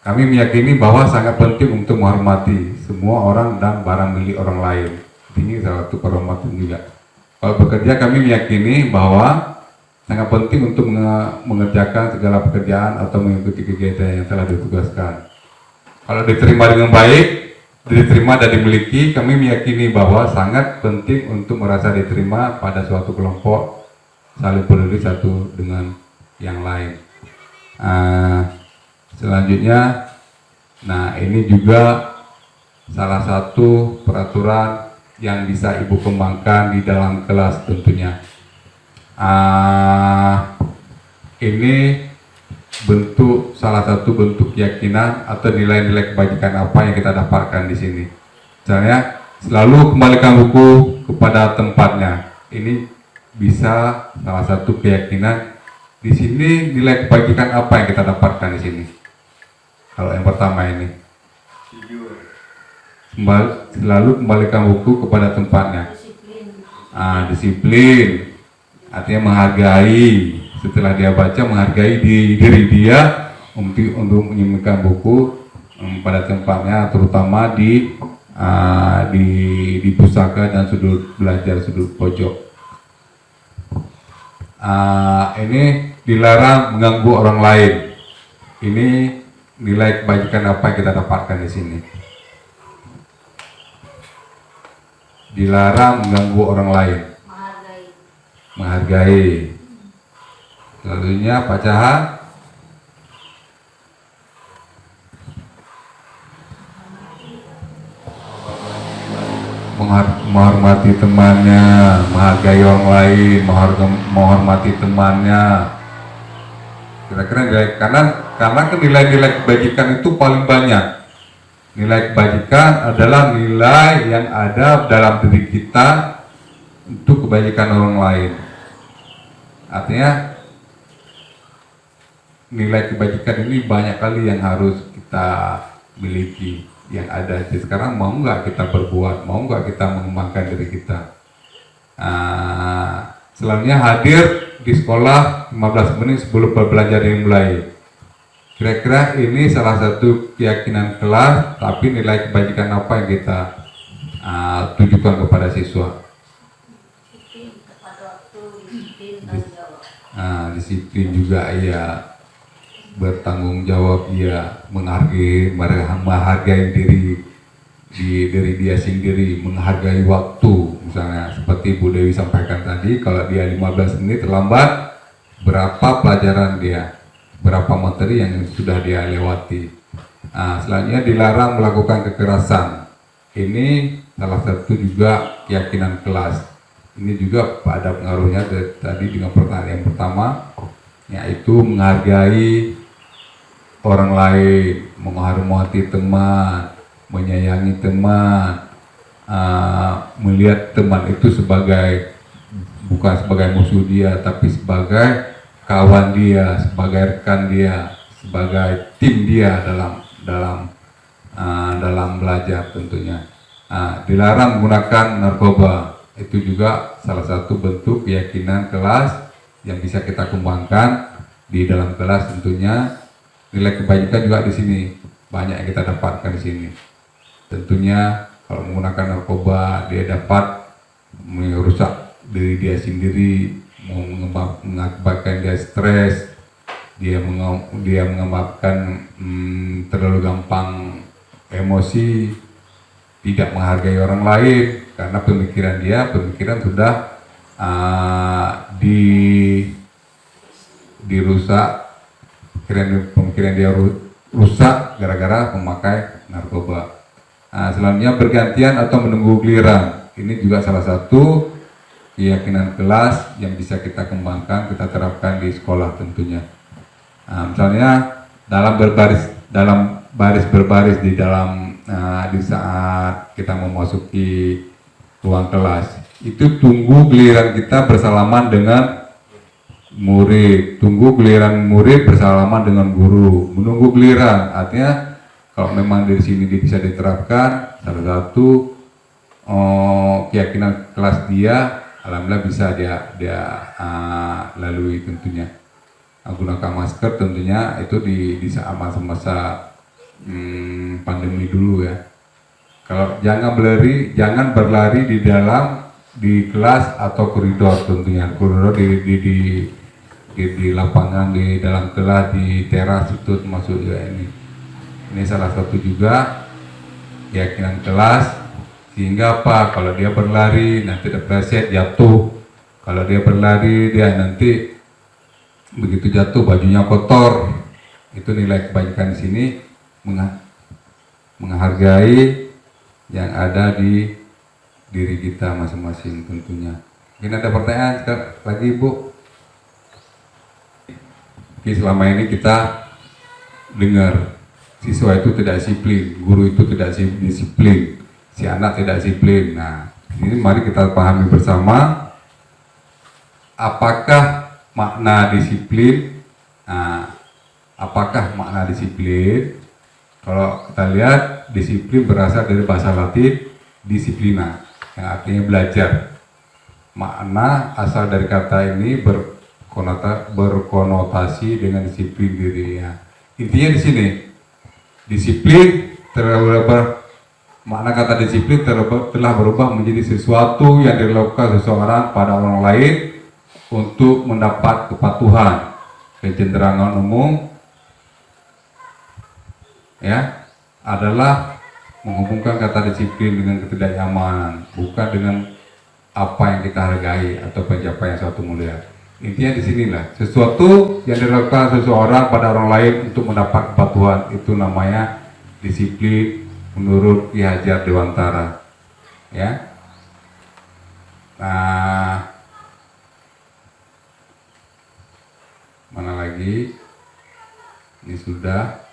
Kami meyakini bahwa sangat penting untuk menghormati semua orang dan barang milik orang lain. Ini salah satu penghormatan juga. Kalau bekerja kami meyakini bahwa sangat penting untuk mengerjakan segala pekerjaan atau mengikuti kegiatan yang telah ditugaskan. Kalau diterima dengan baik, diterima dan dimiliki, kami meyakini bahwa sangat penting untuk merasa diterima pada suatu kelompok, saling peduli satu dengan yang lain. Selanjutnya, nah ini juga salah satu peraturan yang bisa Ibu kembangkan di dalam kelas tentunya. Ini salah satu bentuk keyakinan atau nilai-nilai kebajikan apa yang kita dapatkan di sini. Misalnya, selalu kembalikan buku kepada tempatnya. Ini bisa salah satu keyakinan. Di sini nilai kebajikan apa yang kita dapatkan di sini? Kalau yang pertama ini, selalu kembalikan buku kepada tempatnya. Disiplin, artinya menghargai. Setelah dia baca, menghargai diri dia untuk menyimpan buku pada tempatnya, terutama di pusaka dan sudut belajar, sudut pojok. Ini dilarang mengganggu orang lain. Ini nilai kebajikan apa yang kita dapatkan di sini. Dilarang mengganggu orang lain. Menghargai. Selanjutnya Pak Caha. Menghormati temannya, menghargai orang lain, menghormati temannya. Kira-kira nilai karena kan nilai-nilai kebajikan itu paling banyak. Nilai kebajikan adalah nilai yang ada dalam diri kita untuk kebajikan orang lain. Artinya nilai kebajikan ini banyak kali yang harus kita miliki yang ada. Jadi sekarang mau nggak kita berbuat, mau nggak kita mengembangkan diri kita. Selanjutnya hadir di sekolah 15 menit sebelum belajar dimulai. Kira-kira ini salah satu keyakinan kelas, tapi nilai kebajikan apa yang kita tujukan kepada siswa? Disiplin juga iya, bertanggung jawab iya, menghargai diri dia sendiri, menghargai waktu. Misalnya seperti Bu Dewi sampaikan tadi, kalau dia 15 menit terlambat, berapa pelajaran dia, berapa materi yang sudah dia lewati. Selanjutnya dilarang melakukan kekerasan. Ini salah satu juga keyakinan kelas. Ini juga ada pengaruhnya tadi dengan pertanyaan yang pertama, yaitu menghargai orang lain, menghormati teman, menyayangi teman, melihat teman itu bukan sebagai musuh dia, tapi sebagai kawan dia, sebagai rekan dia, sebagai tim dia dalam belajar tentunya. Dilarang menggunakan narkoba. Itu juga salah satu bentuk keyakinan kelas yang bisa kita kembangkan di dalam kelas tentunya. Nilai kebajikan juga di sini banyak yang kita dapatkan di sini. Tentunya kalau menggunakan narkoba dia dapat merusak diri dia sendiri, mengakibatkan dia stres, dia mengakibatkan terlalu gampang emosi, tidak menghargai orang lain karena pemikiran sudah dirusak, pemikiran dia rusak gara-gara memakai narkoba. Selanjutnya bergantian atau menunggu giliran. Ini juga salah satu keyakinan kelas yang bisa kita kembangkan, kita terapkan di sekolah tentunya. Misalnya dalam baris berbaris di saat kita memasuki ruang kelas, itu tunggu giliran kita bersalaman dengan murid, tunggu giliran murid bersalaman dengan guru, menunggu giliran. Artinya kalau memang dari sini bisa diterapkan, salah satu keyakinan kelas dia, alhamdulillah bisa dia lalui tentunya. Gunakan masker tentunya itu di saat masa pandemi dulu ya. Kalau jangan berlari di kelas atau koridor tentunya. Koridor di lapangan, di dalam kelas, di teras itu termasuk juga ini. Ini salah satu juga keyakinan kelas, sehingga apa? Kalau dia berlari nanti terpleset jatuh. Kalau dia berlari dia nanti begitu jatuh bajunya kotor. Itu nilai kebajikan di sini, menghargai yang ada di diri kita masing-masing tentunya. Mungkin ada pertanyaan lagi Bu? Oke, selama ini kita dengar siswa itu tidak disiplin, guru itu tidak disiplin, si anak tidak disiplin. Nah, ini mari kita pahami bersama apakah makna disiplin. Apakah makna disiplin? Kalau kita lihat, disiplin berasal dari bahasa Latin disiplina, yang artinya belajar. Makna asal dari kata ini berkonotasi dengan disiplin dirinya. Intinya di sini, disiplin makna kata disiplin telah berubah menjadi sesuatu yang dilakukan seseorang pada orang lain untuk mendapat kepatuhan, kecenderangan umum ya adalah menghubungkan kata disiplin dengan ketidaknyamanan, bukan dengan apa yang kita hargai atau pencapaian suatu mulia. Intinya di sinilah sesuatu yang dilakukan seseorang pada orang lain untuk mendapat kepatuhan itu namanya disiplin menurut Ki Hajar Dewantara. Ya. Nah, mana lagi? Ini sudah.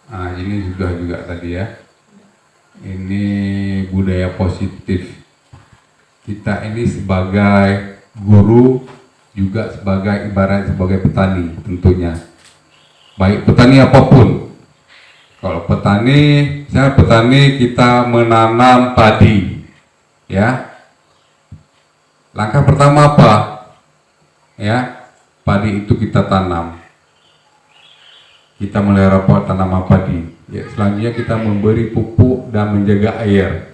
Nah, ini juga tadi ya. Ini budaya positif. Kita ini sebagai guru juga sebagai ibarat sebagai petani tentunya. Baik petani apapun. Kalau petani, misalnya petani kita menanam padi, ya. Langkah pertama apa? Ya, padi itu kita tanam. Kita melihara tanaman padi. Ya, selanjutnya kita memberi pupuk dan menjaga air.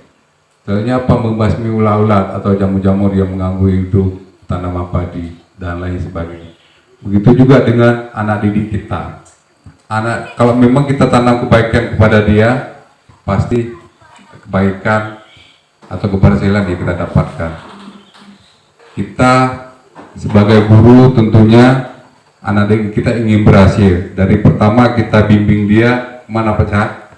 Selanjutnya apa? Membasmi ulat-ulat atau jamur-jamur yang mengganggu hidup tanaman padi dan lain sebagainya. Begitu juga dengan anak didik kita. Anak, kalau memang kita tanam kebaikan kepada dia, pasti kebaikan atau keberhasilan yang kita dapatkan. Kita sebagai guru tentunya anak didik kita ingin berhasil. Dari pertama kita bimbing dia mana Pak?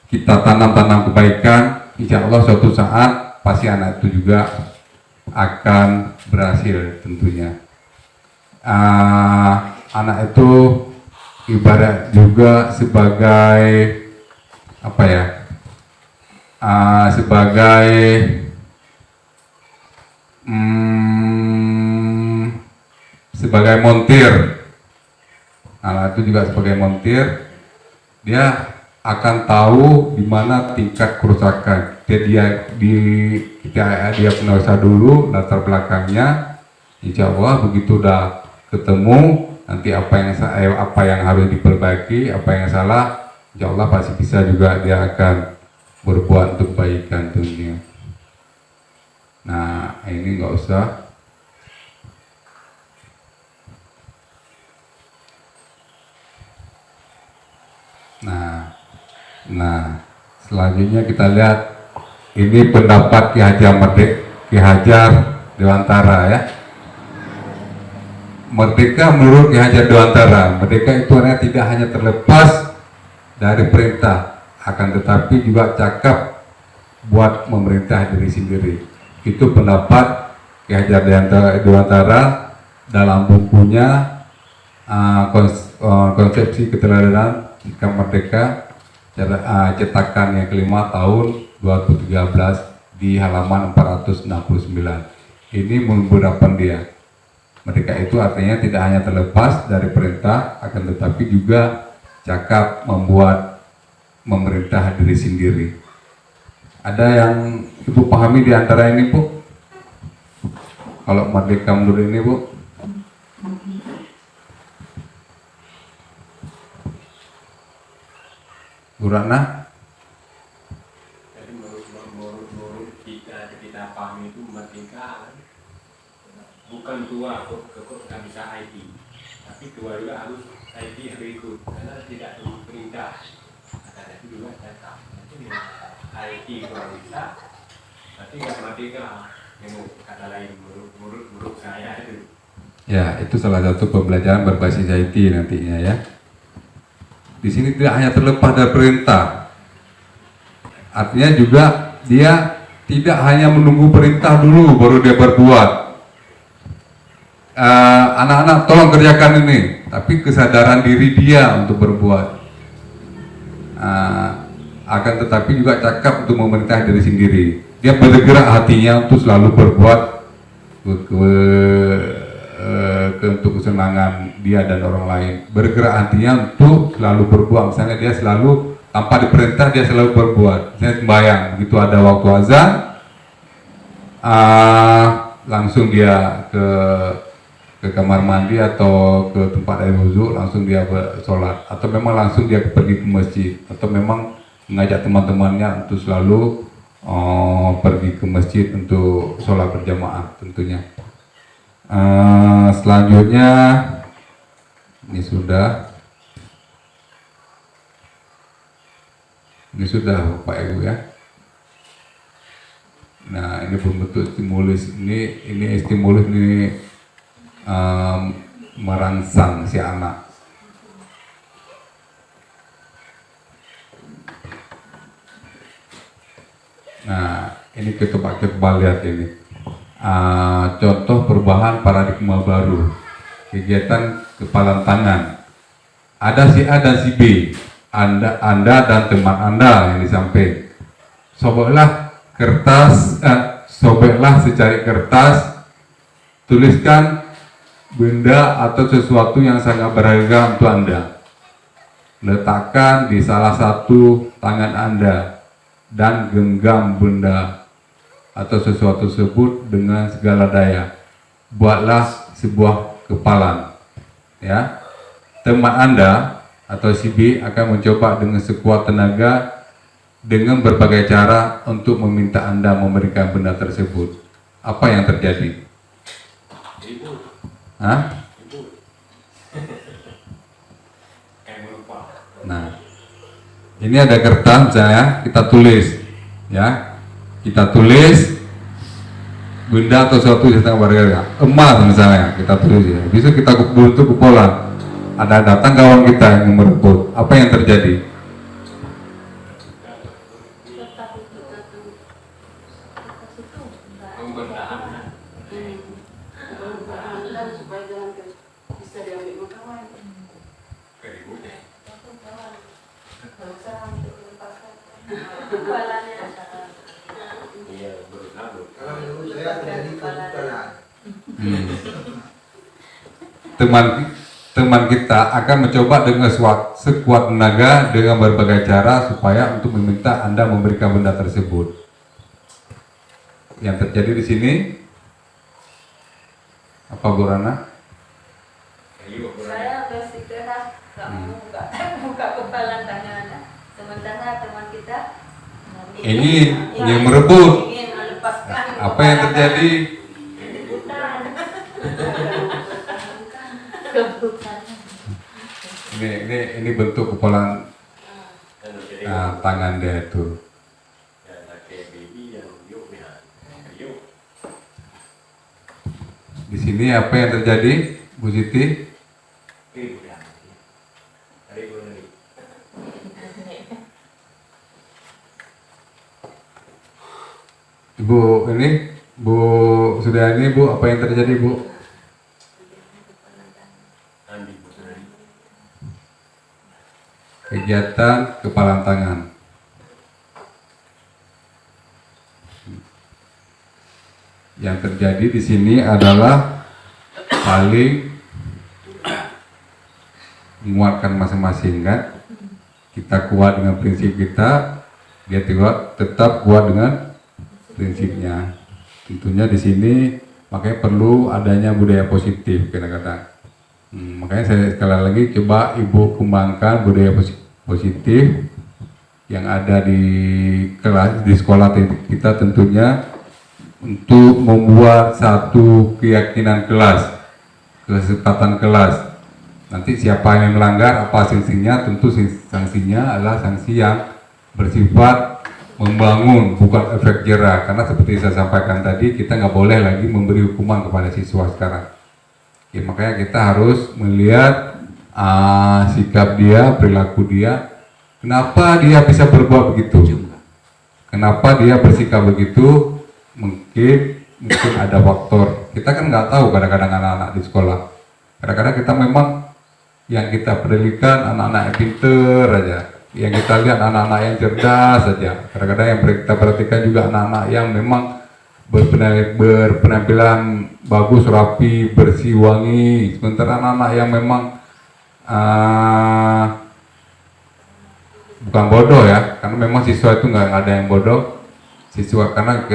Kita tanam kebaikan, insya Allah suatu saat pasti anak itu juga akan berhasil tentunya. Anak itu ibarat juga sebagai apa ya? Sebagai montir. Anak itu juga sebagai montir, dia akan tahu di mana tingkat kerusakan. Dia penulis dulu latar belakangnya. Insya Allah begitu udah ketemu nanti apa yang harus diperbaiki, apa yang salah, insya Allah pasti bisa juga dia akan berbuat untuk kebaikan dunia. Nah ini nggak usah. Nah, selanjutnya kita lihat ini pendapat Ki Hajar Dewantara ya. Merdeka menurut Ki Hajar Dewantara, merdeka itu tidak hanya terlepas dari perintah, akan tetapi juga cakap buat memerintah diri sendiri. Itu pendapat Ki Hajar Dewantara dalam bukunya Konsepsi Keteladanan Sikap Merdeka, cetakan yang kelima tahun 2013 di halaman 469. Ini beberapa dia. Merdeka itu artinya tidak hanya terlepas dari perintah, akan tetapi juga cakap membuat memerintah diri sendiri. Ada yang Ibu pahami di antara ini, Bu? Kalau merdeka menurut ini, Bu? Bu Ratna? Jadi menurut kita pahami itu merdeka bukan tua kok nggak bisa IT, tapi tua juga harus IT yang ikut karena tidak perlu perintah. Karena itu juga cakap. Jadi IT kalau bisa, tapi nggak merdeka. Yang kata lain menurut saya itu. Ya, itu salah satu pembelajaran berbasis IT nantinya ya. Di sini tidak hanya terlepas dari perintah, artinya juga dia tidak hanya menunggu perintah dulu baru dia berbuat. Anak-anak tolong kerjakan ini, tapi kesadaran diri dia untuk berbuat. Akan tetapi juga cakap untuk memerintah diri sendiri. Dia bergerak hatinya untuk selalu berbuat untuk kesenangan dia dan orang lain. Bergerak hatinya untuk selalu berbuat. Misalnya dia selalu tanpa diperintah dia selalu berbuat. Misalnya sembahyang, begitu ada waktu azan, langsung dia ke ke kamar mandi atau ke tempat air wudhu langsung dia sholat, atau memang langsung dia pergi ke masjid, atau memang mengajak teman-temannya untuk selalu pergi ke masjid untuk sholat berjamaah tentunya. Selanjutnya ini sudah Bapak Ibu ya. Nah, ini bentuk stimulus, ini stimulus ini merangsang si anak. Nah, ini kita coba lihat ini. Contoh perubahan paradigma baru, kegiatan kepalan tangan. Ada si A dan si B, Anda dan teman Anda yang di samping. Sobeklah secari kertas, tuliskan benda atau sesuatu yang sangat berharga untuk Anda. Letakkan di salah satu tangan Anda dan genggam benda atau sesuatu tersebut dengan segala daya. Buatlah sebuah kepalan. Ya, teman Anda atau si B akan mencoba dengan sekuat tenaga dengan berbagai cara untuk meminta Anda memberikan benda tersebut. Apa yang terjadi? Ribut. Hah? Ribut. Kayak melupa. Nah, ini ada kertas misalnya, kita tulis, ya, kita tulis benda atau sesuatu yang sangat berharga, emas misalnya, kita tulis ya. Bisa kita bentuk kepolan. Ada datang kawan kita yang merebut, apa yang terjadi? Pembertahan. Supaya jangan bisa diambil kawan. Keributnya. Iya, berusaha. Kalau menurut saya terjadi kebutuhan. Teman kita akan mencoba dengan sekuat tenaga dengan berbagai cara supaya untuk meminta Anda memberikan benda tersebut. Yang terjadi di sini apa, Bu Rana? Saya bersikeras kamu buka kepalan tangan, sementara teman kita Ini yang merebut. ingin melepaskan Apa yang terjadi? kebutuhan. Ini bentuk kepalan tangan dia itu. Di sini apa yang terjadi, Bu Siti? Ibu ini, Bu Sudiani, Bu, apa yang terjadi, Bu? Kegiatan kepalan tangan. Yang terjadi di sini adalah saling menguatkan masing-masing, kan? Kita kuat dengan prinsip kita, dia tetap kuat dengan prinsipnya. Tentunya di sini makanya perlu adanya budaya positif kadang-kadang. Makanya saya sekali lagi coba Ibu kembangkan budaya positif yang ada di kelas, di sekolah kita tentunya, untuk membuat satu keyakinan kelas, kesepakatan kelas. Nanti siapa yang melanggar, apa sanksinya? Tentu sanksinya adalah sanksi yang bersifat membangun, bukan efek jera. Karena seperti saya sampaikan tadi, kita nggak boleh lagi memberi hukuman kepada siswa sekarang. Ya, makanya kita harus melihat sikap dia, perilaku dia, kenapa dia bisa berbuat begitu, kenapa dia bersikap begitu. Mungkin ada faktor, kita kan nggak tahu kadang-kadang anak-anak di sekolah. Kadang-kadang kita memang yang kita pedulikan anak-anak yang pinter aja, yang kita lihat anak-anak yang cerdas saja. Kadang-kadang yang kita perhatikan juga anak-anak yang memang berpenampilan bagus, rapi, bersih, wangi. Sementara anak-anak yang memang bukan bodoh ya, karena memang siswa itu nggak ada yang bodoh. Siswa, karena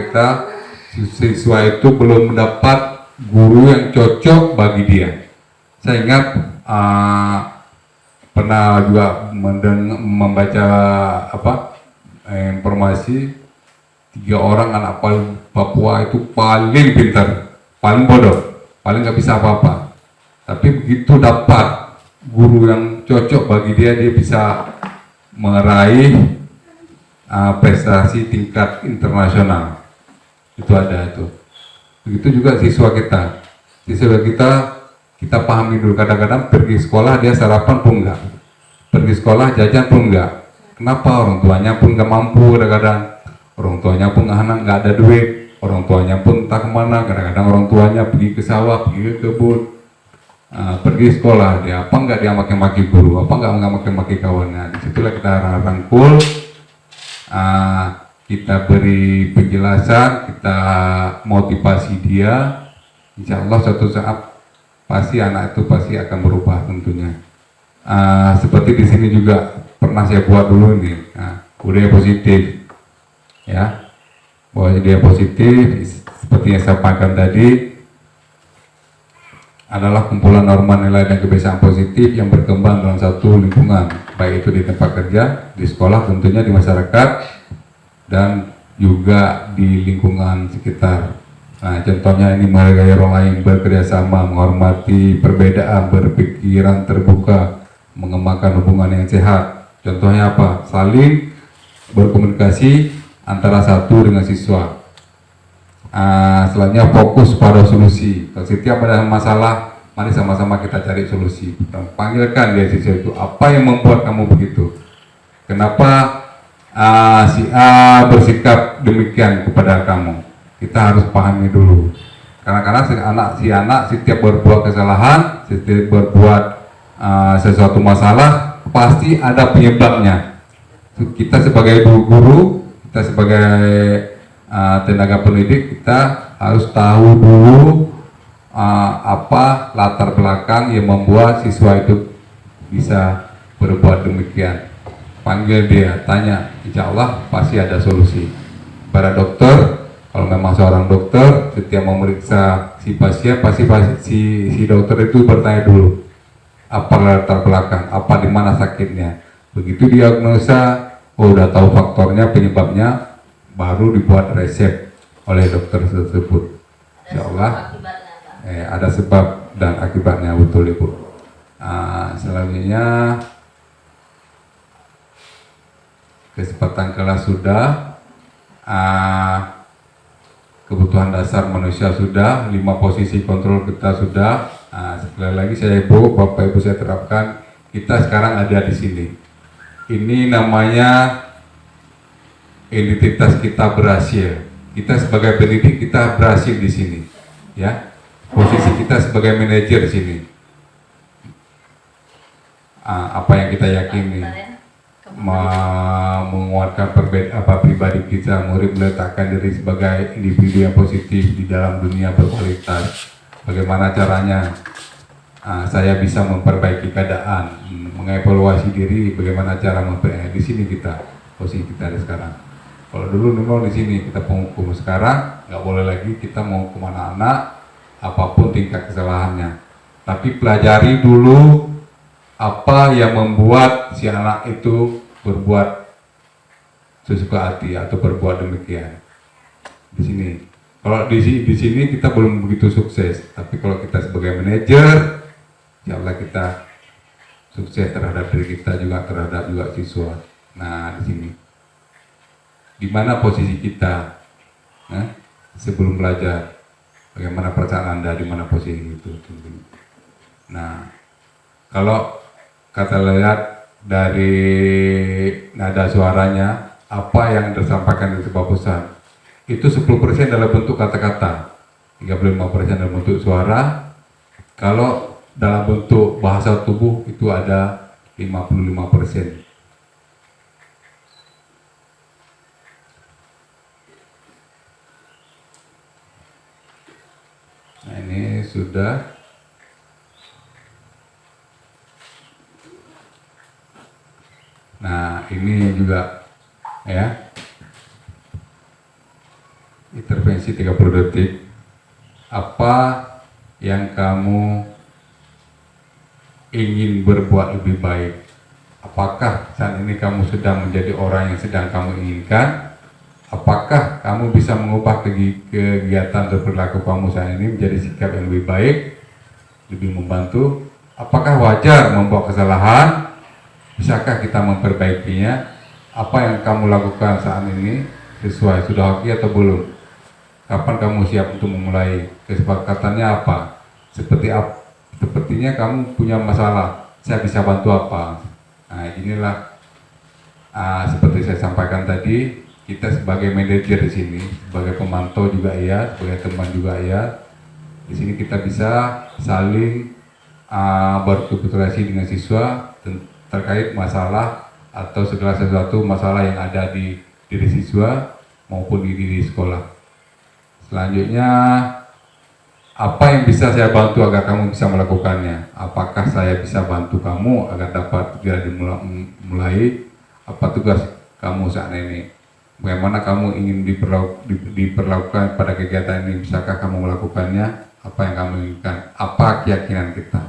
siswa itu belum mendapat guru yang cocok bagi dia. Saya ingat pernah juga membaca informasi 3 orang anak Papua itu paling pintar, paling bodoh, paling nggak bisa apa-apa. Tapi begitu dapat guru yang cocok bagi dia, dia bisa meraih prestasi tingkat internasional. Itu ada itu. Begitu juga siswa kita. Siswa kita pahami dulu, kadang-kadang pergi sekolah dia sarapan pun enggak. Pergi sekolah jajan pun enggak. Kenapa? Orang tuanya pun nggak mampu kadang-kadang. Orang tuanya pun nggak ada duit, orang tuanya pun entah kemana, kadang-kadang orang tuanya pergi ke sawah, pergi ke kebun, pergi sekolah, dia apa nggak dia maki-maki guru, apa nggak maki-maki kawannya. Disitulah kita rangkul, kita beri penjelasan, kita motivasi dia, insya Allah suatu saat pasti anak itu pasti akan berubah tentunya. Seperti di sini juga pernah saya buat dulu ini, budaya positif. Ya, bahwa dia positif seperti yang saya sampaikan tadi adalah kumpulan norma nilai dan kebiasaan positif yang berkembang dalam satu lingkungan, baik itu di tempat kerja, di sekolah, tentunya di masyarakat, dan juga di lingkungan sekitar. Nah, contohnya ini menghargai orang lain, bekerjasama, menghormati perbedaan, berpikiran terbuka, mengembangkan hubungan yang sehat. Contohnya apa? Saling berkomunikasi antara satu dengan siswa. Selanjutnya fokus pada solusi. Kalau setiap ada masalah, mari sama-sama kita cari solusi. Dan panggilkan dia siswa itu, apa yang membuat kamu begitu? Kenapa si A bersikap demikian kepada kamu? Kita harus pahami dulu. Karena si anak setiap berbuat kesalahan, setiap berbuat sesuatu masalah, pasti ada penyebabnya. Kita sebagai guru, kita sebagai tenaga pendidik, kita harus tahu dulu apa latar belakang yang membuat siswa itu bisa berbuat demikian. Panggil dia, tanya, insya Allah pasti ada solusi. Para dokter, kalau memang seorang dokter, setiap memeriksa si pasien, pasti si dokter itu bertanya dulu, apa latar belakang, apa di mana sakitnya. Begitu diagnosa, udah tahu faktornya, penyebabnya, baru dibuat resep oleh dokter tersebut. Insya Allah ada sebab dan akibatnya, betul Ibu. Selanjutnya kesempatan kelas sudah, kebutuhan dasar manusia sudah, 5 posisi kontrol kita sudah. Sekali lagi saya Bapak Ibu saya terapkan, kita sekarang ada di sini. Ini namanya identitas kita berhasil. Kita sebagai pendidik kita berhasil di sini, ya. Posisi kita sebagai manajer di sini. Apa yang kita yakini, menguatkan pribadi kita, murid meletakkan diri sebagai individu yang positif di dalam dunia berkualitas. Bagaimana caranya? Saya bisa memperbaiki keadaan, mengevaluasi diri, bagaimana cara di sini kita, posisi kita ada sekarang. Kalau dulu memang di sini kita penghukum, sekarang nggak boleh lagi kita menghukum anak-anak apapun tingkat kesalahannya. Tapi pelajari dulu apa yang membuat si anak itu berbuat sesuka hati atau berbuat demikian. Di sini. Kalau di sini kita belum begitu sukses, tapi kalau kita sebagai manajer, insya Allah kita sukses terhadap diri kita juga, terhadap juga siswa. Nah, di sini, di mana posisi kita sebelum belajar, bagaimana perasaan Anda, di mana posisi itu. Nah, kalau kata lihat dari nada suaranya, apa yang disampaikan di sebuah pesan, itu 10% dalam bentuk kata-kata, 35% dalam bentuk suara. Kalau dalam bentuk bahasa tubuh itu ada 55%. Nah, ini sudah. Nah, ini juga ya, intervensi 30 detik. apa yang kamu ingin berbuat lebih baik. Apakah saat ini kamu sedang menjadi orang yang sedang kamu inginkan? Apakah kamu bisa mengubah kegiatan atau perilaku kamu saat ini menjadi sikap yang lebih baik, lebih membantu? Apakah wajar membuat kesalahan? Bisakah kita memperbaikinya? Apa yang kamu lakukan saat ini sesuai, sudah oke atau belum? Kapan kamu siap untuk memulai? Kesepakatannya apa? Sepertinya kamu punya masalah, saya bisa bantu apa? Nah, inilah seperti saya sampaikan tadi, kita sebagai manajer di sini, sebagai pemantau juga iya, sebagai teman juga iya. Di sini kita bisa saling berkomunikasi dengan siswa terkait masalah atau segala sesuatu masalah yang ada di diri siswa maupun di diri sekolah. Selanjutnya, apa yang bisa saya bantu agar kamu bisa melakukannya? Apakah saya bisa bantu kamu agar dapat segera dimulai? Apa tugas kamu saat ini? Bagaimana kamu ingin diperlakukan pada kegiatan ini? Bisakah kamu melakukannya? Apa yang kamu inginkan? Apa keyakinan kita?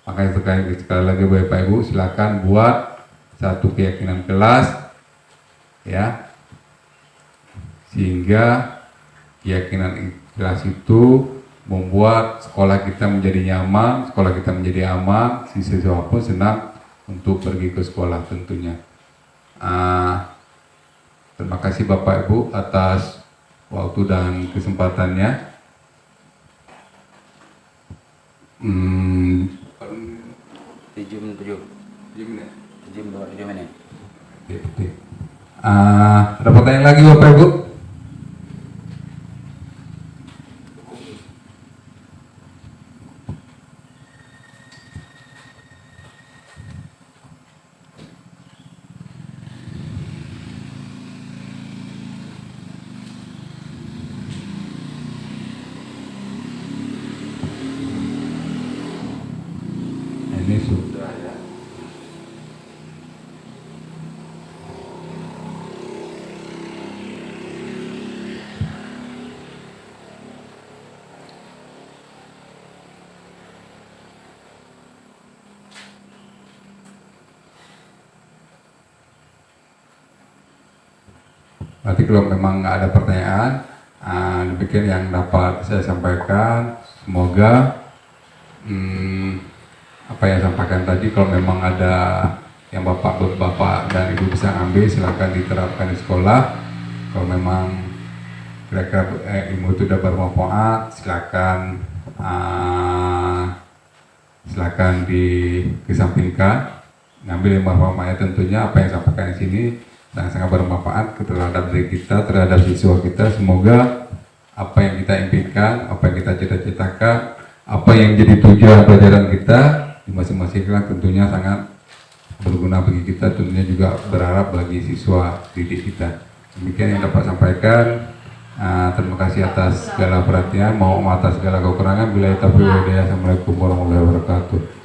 Makanya sekali lagi Bapak Ibu, silakan buat satu keyakinan kelas, ya, sehingga keyakinan kelas itu membuat sekolah kita menjadi nyaman, sekolah kita menjadi aman, siswa pun senang untuk pergi ke sekolah tentunya. Terima kasih Bapak Ibu atas waktu dan kesempatannya. 7 menit. Ada pertanyaan lagi Bapak Ibu? Ini sudah ya. Nanti kalau memang nggak ada pertanyaan, demikian yang dapat saya sampaikan. Semoga apa yang saya sampaikan tadi, kalau memang ada yang bapak dan ibu bisa ambil, silakan diterapkan di sekolah. Kalau memang kira-kira ilmu itu sudah bermanfaat, silakan dikesampingkan. Ngambil yang bermanfaat tentunya. Apa yang saya sampaikan di sini sangat bermanfaat terhadap diri kita, terhadap siswa kita. Semoga apa yang kita impikan, apa yang kita cita-citakan, apa yang jadi tujuan pelajaran kita di masing-masing kelas tentunya sangat berguna bagi kita, tentunya juga berharap bagi siswa didik kita. Demikian yang dapat sampaikan. Terima kasih atas segala perhatian, mohon maaf atas segala kekurangan. Bila taufiq wal hidayah. Assalamualaikum warahmatullahi wabarakatuh.